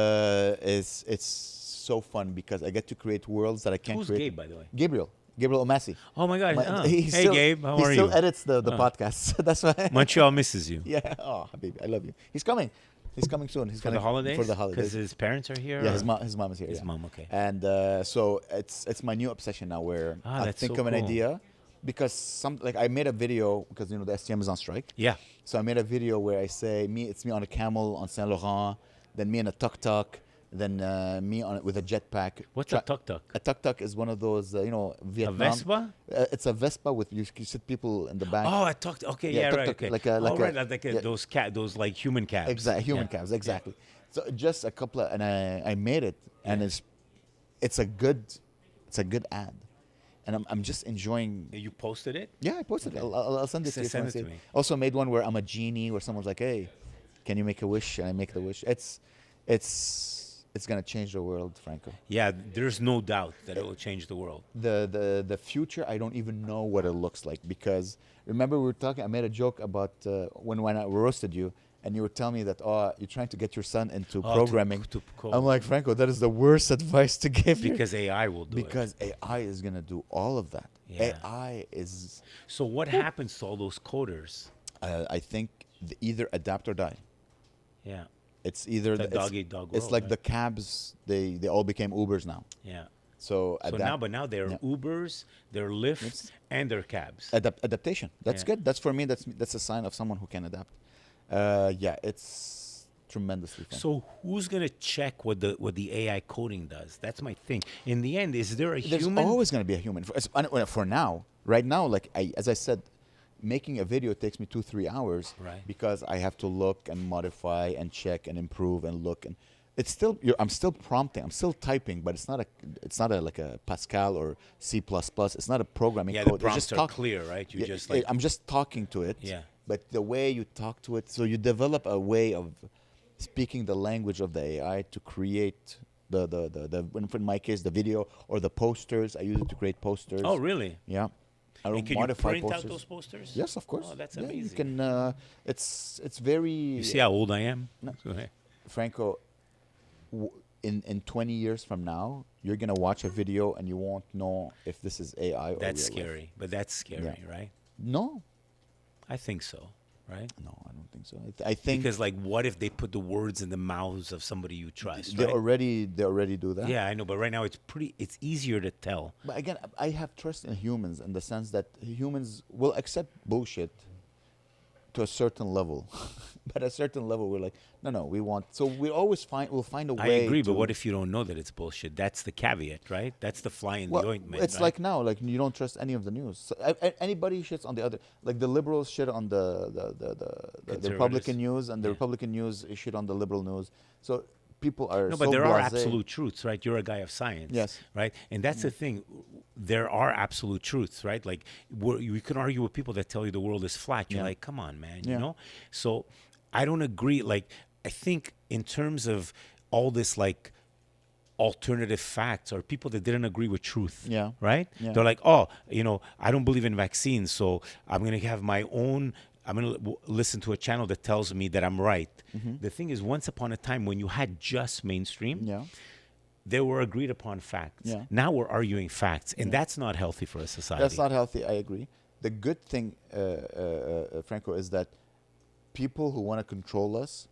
It's so fun because I get to create worlds that I can't create. Who's Gabe, by the way? Gabriel Omasi. Oh my God! Hey, Gabe, how are you? He still edits the podcast. That's why Montreal misses you. Yeah. Oh, baby, I love you. He's coming. He's coming soon. He's for the holidays. For the holidays. Because his parents are here. Yeah, his mom is here. His mom, okay. And so it's my new obsession now, where I think of an idea, because I made a video because the STM is on strike. Yeah. So I made a video where I say it's me on a camel on Saint Laurent, then me in a tuk-tuk, then me with a jetpack. What's a tuk-tuk? A tuk-tuk is one of those, Vietnam. A Vespa? It's a Vespa with you sit people in the back. Oh, a tuk-tuk. Okay, yeah, right. Okay. Those like human cabs. Exactly, human cabs. Exactly. So just a couple of, and I made it, and it's a good ad, and I'm just enjoying. You posted it? Yeah, I posted it. I'll send it to you. Send it to me. Also made one where I'm a genie, where someone's like, "Hey, can you make a wish?" And I make the wish. It's gonna change the world, Franco. Yeah, there's no doubt that it will change the world. The future, I don't even know what it looks like, because remember we were talking. I made a joke about when I roasted you, and you were telling me that you're trying to get your son into programming. I'm like, Franco, that is the worst advice to give. Because AI will do it. Because AI is gonna do all of that. Yeah. AI is. So what happens to all those coders? I think either adapt or die. Yeah. It's either The dog eat dog it's world, like right? the cabs. They all became Ubers now. Yeah. So So now they're Yeah. Ubers, they're Lyfts, Yes. and they're cabs. Adaptation. That's Yeah. good. That's for me. That's a sign of someone who can adapt. Yeah, it's tremendously fun. So who's gonna check what the AI coding does? That's my thing. In the end, is there a There's human? always going to be a human. For now, right now, like as I said, making a video takes me 2-3 hours Right. because I have to look and modify and check and improve and look, and it's still I'm still prompting, I'm still typing, but it's not a like a Pascal or C++. It's not a programming Yeah, code. the It's prompts just are clear, right? You just like I'm just talking to it. Yeah. But the way you talk to it, so you develop a way of speaking the language of the AI to create the in my case the video or the posters. I use it to create posters. Oh, really? Yeah. I And can you modify print out posters. those posters? Yes, of course. Oh, that's Yeah, amazing. You can. It's very. You see how old I am? No. Go ahead. Franco, in 20 years from now, you're gonna watch a video and you won't know if this is AI or That's real life. scary, but that's scary, right? No, I think so, right? no, I don't think so. I think Because like, what if they put the words in the mouths of somebody you trust? they Right? already do that. Yeah, I know, but right now it's easier to tell. But again, I have trust in humans in the sense that humans will accept bullshit to a certain level. But at a certain level, we're like, no, we want. So we'll find a I way. agree, but to- what if you don't know that it's bullshit? That's the caveat, right? That's the fly in Well, the ointment. it's right? like now, like you don't trust any of the news. So, anybody shits on the other, like the liberals shit on the Republican news, and the Yeah. Republican news shit on the liberal news. So people are No, so but there are blasé. absolute truths, right? You're a guy of science, Yes. right? And that's the thing. There are absolute truths, right? Like you can argue with people that tell you the world is flat. You're Yeah. like, come on, man, Yeah. you know. So I don't agree. Like I think in terms of all this, like alternative facts or people that didn't agree with truth. Yeah. Right? Yeah. They're like, oh, I don't believe in vaccines, so I'm going to have my own. I'm going to listen to a channel that tells me that I'm right. The thing is, once upon a time when you had just mainstream, Yeah. they were agreed upon facts. Yeah. Now we're arguing facts, and that's not healthy for a society. That's not healthy. I agree. The good thing, Franco, is that people who want to control us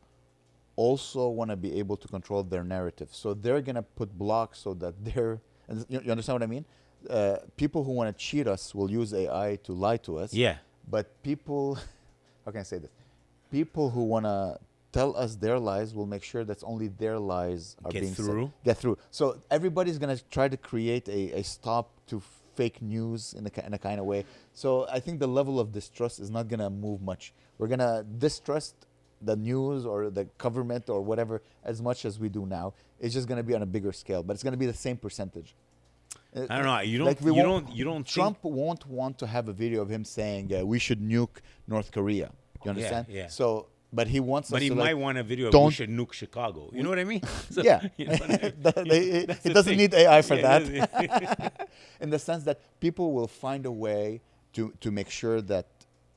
also want to be able to control their narrative. So they're gonna put blocks so that they're. And you understand what I mean? People who want to cheat us will use AI to lie to us. Yeah. But people, how can I say this? People who want to tell us their lies will make sure that only their lies are Get being through? said. Get through. So everybody's going to try to create a stop to fake news in a kind of way. So I think the level of distrust is not going to move much. We're going to distrust the news or the government or whatever as much as we do now. It's just going to be on a bigger scale, but it's going to be the same percentage. I don't know. You don't. Like we you won't- don't. You don't. Trump won't want to have a video of him saying we should nuke North Korea. You understand? yeah. So, but he wants. But us he to might like, want a video of we don't- should nuke Chicago. You know what I mean? So, Yeah, you know what I mean? That's he the doesn't thing. need AI for Yeah, that. In the sense that people will find a way to make sure that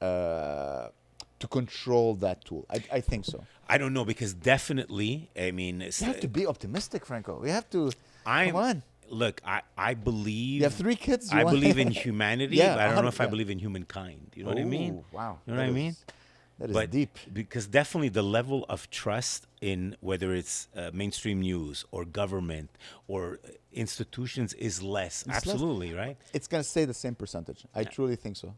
to control that tool. I think so. I don't know because definitely. I mean, You have to be optimistic, Franco. We have to. Come on. Look, I believe. You have 3 kids. I believe in humanity, Yeah, but I don't know if I 100%. believe in humankind. You know what I mean? Ooh, wow. You know what I mean? That is But deep. because definitely the level of trust in whether it's mainstream news or government or institutions is less. less. Absolutely, right? It's gonna stay the same percentage. I truly think so.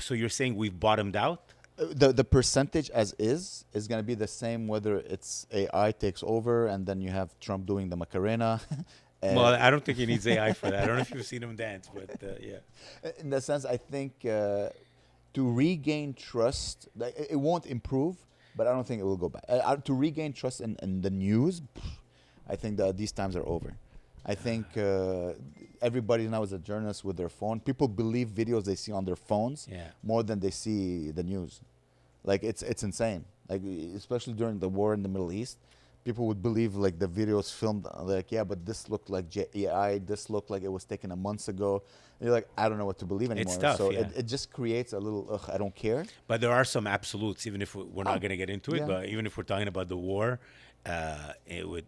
So you're saying we've bottomed out? The percentage as is going to be the same whether it's AI takes over and then you have Trump doing the Macarena. Well, I don't think he needs AI for that. I don't know if you've seen him dance, but yeah. In that sense, I think to regain trust, it won't improve, but I don't think it will go back. To regain trust in the news, I think that these times are over. I think everybody now is a journalist with their phone. People believe videos they see on their phones Yeah. more than they see the news. Like it's insane. Like especially during the war in the Middle East, people would believe like the videos filmed like but this looked like AI. This looked like it was taken a months ago. And you're like I don't know what to believe anymore. It's tough, so yeah. it just creates a little I don't care. But there are some absolutes, even if we're not going to get into it, yeah. but even if we're talking about the war with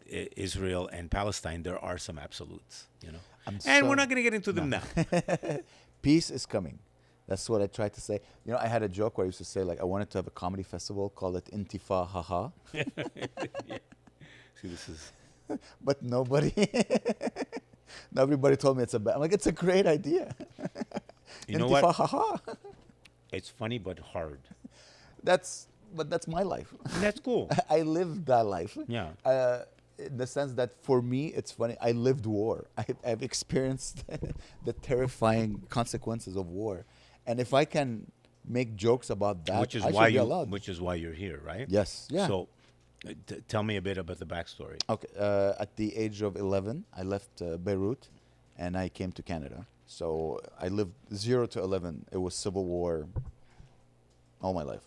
Israel and Palestine, there are some absolutes, you know. And we're not going to get into them now. Peace is coming. That's what I tried to say. You know, I had a joke where I used to say, like, I wanted to have a comedy festival, call it Intifa Haha. Yeah. See, this is. But nobody, everybody told me it's a bad. I'm like, it's a great idea. You know Intifa what? Haha. It's funny but hard. That's my life. That's cool. I lived that life. Yeah. In the sense that for me, it's funny. I lived war. I've experienced the terrifying consequences of war, and if I can make jokes about that, Which is I why should be allowed. Which is why you're here, right? Yes. Yeah. So, tell me a bit about the backstory. Okay. At the age of 11, I left Beirut, and I came to Canada. So I lived 0 to 11. It was civil war all my life.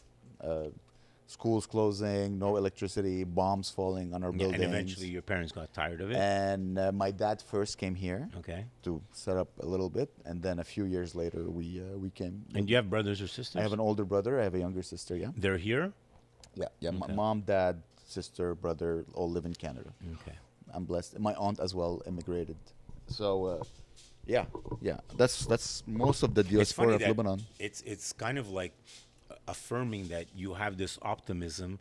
Schools closing, no electricity, bombs falling on our Yeah, buildings. and eventually your parents got tired of it. And my dad first came here Okay. to set up a little bit, and then a few years later we came. And you have brothers or sisters? I have an older brother. I have a younger sister. Yeah. They're here? Yeah. Yeah. Okay. Mom, dad, sister, brother all live in Canada. Okay. I'm blessed. My aunt as well immigrated. So, yeah. That's most of the diaspora of that Lebanon. It's kind of like affirming that you have this optimism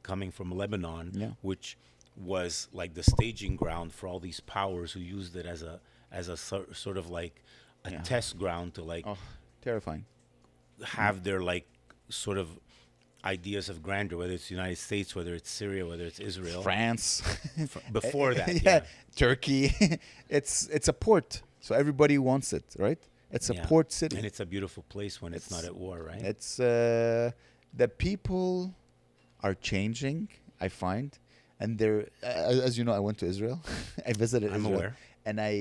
coming from Lebanon, Yeah. which was like the staging ground for all these powers who used it as a sort of like a Yeah. test ground to like Oh, terrifying. have their like sort of ideas of grandeur, whether it's the United States, whether it's Syria, whether it's Israel. France. Before that, yeah. yeah. Turkey. It's a port, so everybody wants it, right? It's a Yeah. port city. And it's a beautiful place when it's not at war, right? It's the people are changing, I find, and they're as you know, I went to Israel. I visited I'm Israel, aware. and I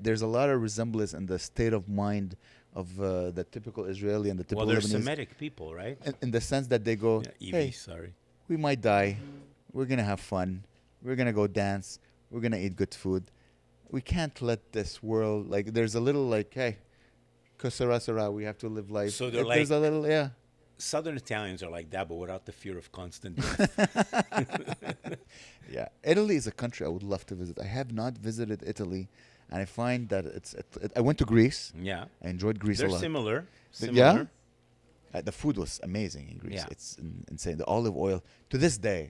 there's a lot of resemblance in the state of mind of the typical Israeli and the typical Well, they're Lebanese, Semitic people, right? in the sense that they go, Yeah, hey, Eevee, sorry. we might die, we're gonna have fun, we're gonna go dance, we're gonna eat good food. We can't let this world, like, there's a little like, hey, kusara sara, we have to live life. So they're There's a little, yeah. Southern Italians are like that, but without the fear of constant death. Yeah, Italy is a country I would love to visit. I have not visited Italy, and I find that I went to Greece. Yeah. I enjoyed Greece They're a lot. similar. Yeah? The food was amazing in Greece. Yeah. It's insane. The olive oil, to this day,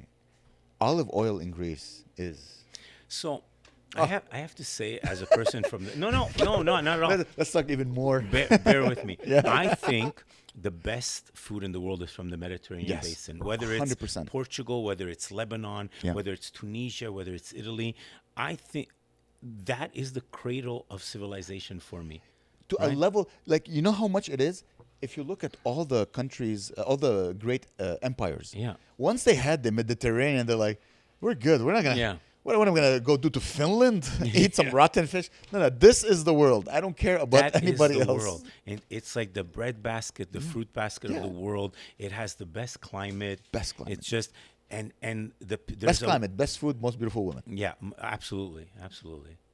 olive oil in Greece is. So Oh. I have to say, as a person from the, no, not at all. Let's talk even more. Bear with me. Yeah. I think the best food in the world is from the Mediterranean Yes. basin. Whether it's 100%. Portugal, whether it's Lebanon, Yeah. whether it's Tunisia, whether it's Italy, I think that is the cradle of civilization for me. To a Right. level, like, you know how much it is? If you look at all the countries, all the great empires, Yeah. once they had the Mediterranean, they're like, we're good. We're not going to. Yeah. What am I going to go do to Finland? Eat some rotten fish? No, this is the world. I don't care about That is anybody the else. world. And it's like the bread basket, the fruit basket Yeah. of the world. It has the best climate. Best climate. It's just and there's Best climate, best food, most beautiful women. Yeah, absolutely.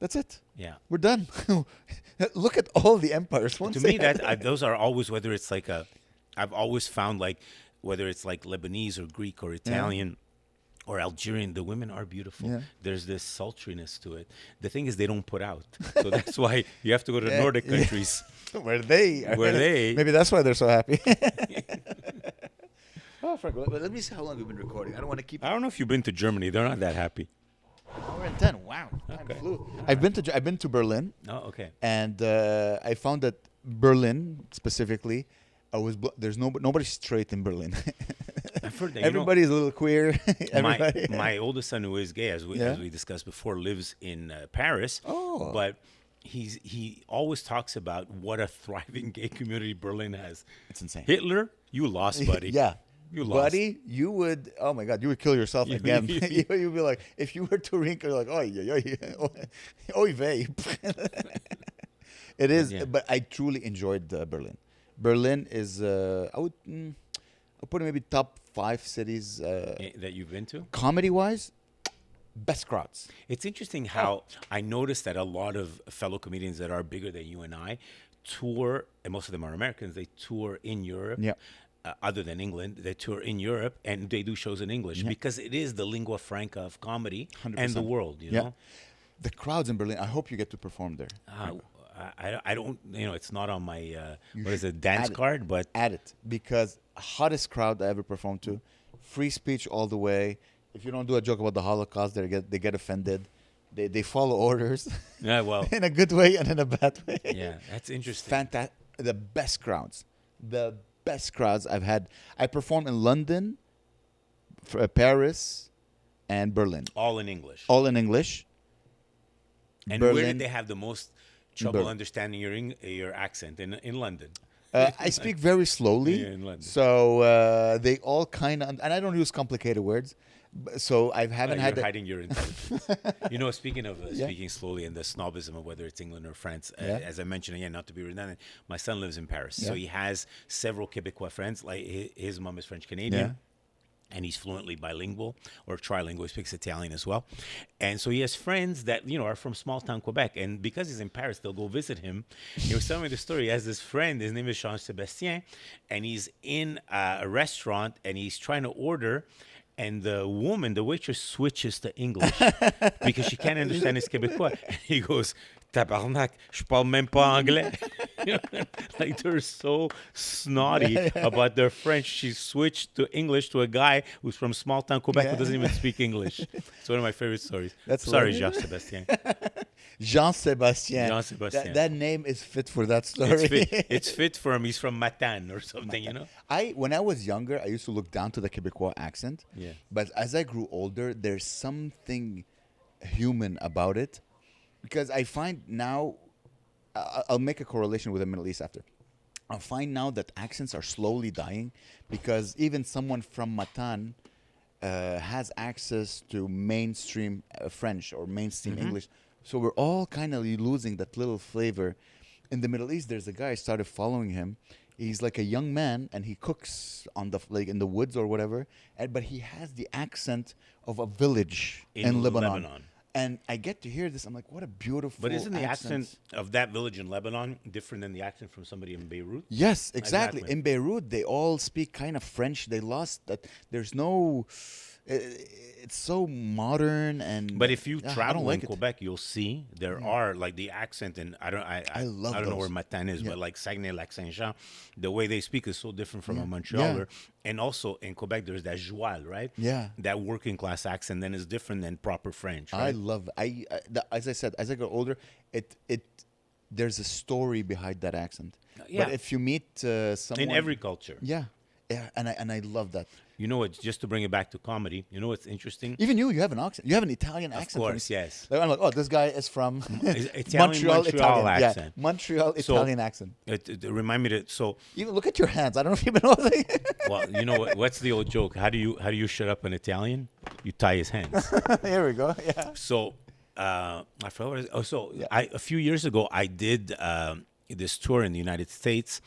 That's it. Yeah. We're done. Look at all the empires. Once To they me, had those are always, whether it's like I've always found like whether it's like Lebanese or Greek or Italian. Or Algerian, the women are beautiful. Yeah. There's this sultriness to it. The thing is, they don't put out, so that's why you have to go to Nordic countries. where they maybe that's why they're so happy. Oh, Franco, let me see how long we've been recording. I don't want to keep. I don't know if you've been to Germany; they're not that happy. We're in 10. Wow. Time flew. I've been to Berlin, Oh, okay. and I found that Berlin specifically, there's nobody straight in Berlin. I've heard that. Everybody's a little queer. Everybody. My oldest son, who is gay, as we discussed before, lives in Paris. Oh. But he always talks about what a thriving gay community Berlin has. It's insane. Hitler, you lost, buddy. Yeah. You lost. Buddy, you would, oh my God, you would kill yourself again. You'd be like, if you were to rink, you're like, oy vey. It is, Yeah. but I truly enjoyed Berlin. Berlin is, I would put it maybe top 5 cities. That you've been to? Comedy-wise, best crowds. It's interesting how I noticed that a lot of fellow comedians that are bigger than you and I tour, and most of them are Americans, they tour in Europe. Yeah. Other than England, they tour in Europe and they do shows in English because it is the lingua franca of comedy and the 100%. world, you Yeah. know? The crowds in Berlin, I hope you get to perform there. I don't, it's not on my, what is it, dance card, but. Add it, because hottest crowd I ever performed to, free speech all the way. If you don't do a joke about the Holocaust, they get offended. They follow orders. Yeah, well. In a good way and in a bad way. Yeah, that's interesting. Fantastic. The best crowds. The best crowds I've had. I performed in London, Paris, and Berlin. All in English. All in English. And Berlin, where did they have the most trouble understanding your accent? In London. I speak very slowly. Yeah, in London. So they all kind of, and I don't use complicated words. So I haven't had You're hiding your intelligence. Speaking of speaking slowly and the snobism of whether it's England or France, as I mentioned again, not to be redundant, my son lives in Paris, so he has several Quebecois friends. Like his mom is French Canadian. And he's fluently bilingual or trilingual. He speaks Italian as well. And so he has friends that, are from small town Quebec. And because he's in Paris, they'll go visit him. He was telling me the story. He has this friend. His name is Jean-Sébastien. And he's in a restaurant and he's trying to order. And the waitress switches to English because she can't understand his Quebecois. And he goes, tabarnak, je parle même pas anglais. Like they're so snotty about their French. She switched to English to a guy who's from small town Quebec who doesn't even speak English. It's one of my favorite stories. Sorry, Jean-Sébastien. Jean-Sébastien. That name is fit for that story. It's fit for him. He's from Matane or something, When I was younger, I used to look down to the Quebecois accent. Yeah. But as I grew older, there's something human about it. Because I find now, I'll make a correlation with the Middle East after. I find now that accents are slowly dying because even someone from Matan has access to mainstream French or mainstream English. So we're all kind of losing that little flavor. In the Middle East, there's a guy, I started following him. He's like a young man and he cooks on in the woods or whatever. But he has the accent of a village in Lebanon. And I get to hear this. I'm like, what a beautiful But isn't the accent of that village in Lebanon different than the accent from somebody in Beirut? Yes, exactly. In Beirut, they all speak kind of French. They lost that. There's no... It's so modern and... But if you travel in Quebec, you'll see there are like the accent, and I don't know where Matane is, but like Saguenay, Lac Saint Jean, the way they speak is so different from a Montrealer. And also in Quebec, there's that joual, right? Yeah. That working class accent then is different than proper French. Right? I love. As I said, as I got older, there's a story behind that accent. But if you meet someone in every culture, and I love that. You know what? Just to bring it back to comedy, you know what's interesting? Even you have an accent. You have an Italian accent. Of course, yes. Like, I'm like, oh, this guy is from Montreal Italian accent. Yeah, Montreal Italian accent. It remind me that. So even look at your hands. I don't know if you've been noticing. Well, you know what's the old joke? How do you shut up an Italian? You tie his hands. Here we go. Yeah. So I forgot. A few years ago, I did this tour in the United States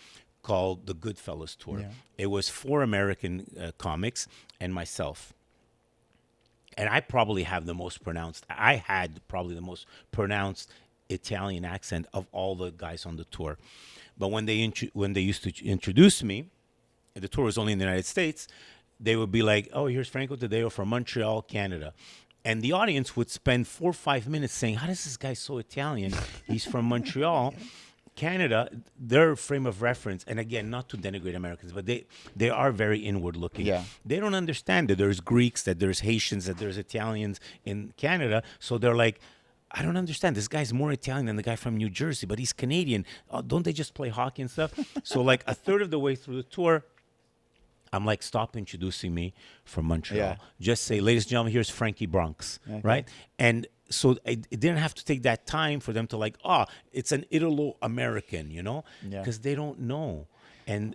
called the Goodfellas Tour. Yeah. It was 4 American comics and myself. And I had probably the most pronounced Italian accent of all the guys on the tour. But when they used to introduce me, the tour was only in the United States, they would be like, oh, here's Franco Taddeo from Montreal, Canada. And the audience would spend 4 or 5 minutes saying, how is this guy so Italian? He's from Montreal. Canada, their frame of reference, and again, not to denigrate Americans, but they are very inward looking. Yeah. They don't understand that there's Greeks, that there's Haitians, that there's Italians in Canada. So they're like, I don't understand. This guy's more Italian than the guy from New Jersey, but he's Canadian. Don't they just play hockey and stuff? So like a third of the way through the tour, I'm like, stop introducing me from Montreal. Yeah. Just say, ladies and gentlemen, here's Frankie Bronx, right? And so it didn't have to take that time for them to like, it's an Italo-American, because they don't know. And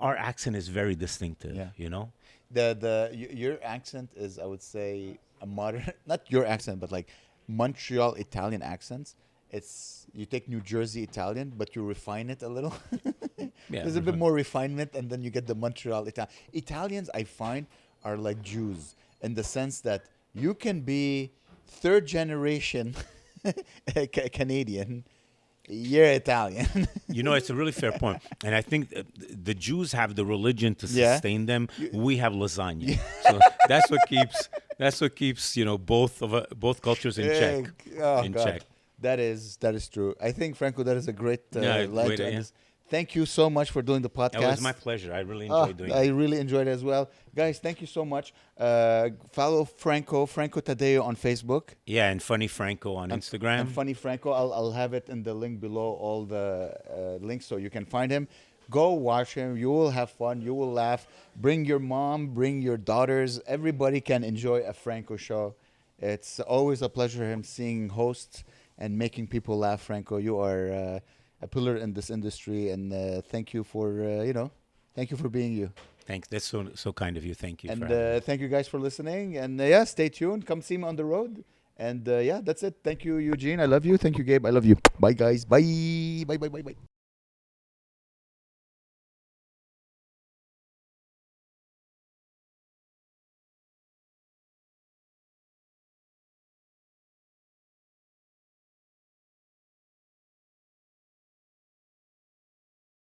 our accent is very distinctive, Your accent is, I would say, a modern, not your accent, but like Montreal Italian accents. It's, you take New Jersey Italian, but you refine it a little. There's a bit more refinement, and then you get the Montreal Italian. Italians, I find, are like Jews in the sense that you can be third generation Canadian, you're Italian. It's a really fair point. And I think the Jews have the religion to sustain them. We have lasagna. So that's what keeps both cultures in check. Check. That is true. I think Franco, that is a great Yeah, line great, to end yeah. this. Thank you so much for doing the podcast. It was my pleasure. I really enjoyed doing I it. really enjoyed it as well, guys. Thank you so much. Follow Franco Taddeo on Facebook. Yeah, and Funny Franco on Instagram. And Funny Franco. I'll have it in the link below, all the links, so you can find him. Go watch him. You will have fun. You will laugh. Bring your mom. Bring your daughters. Everybody can enjoy a Franco show. It's always a pleasure him seeing hosts and making people laugh. Franco, you are a pillar in this industry, and thank you for thank you for being you. Thanks. That's so kind of you. Thank you. And for having me. thank you guys for listening. And yeah, stay tuned. Come see me on the road. And yeah, that's it. Thank you, Eugene. I love you. Thank you, Gabe. I love you. Bye, guys. Bye. Bye. Bye. Bye. Bye.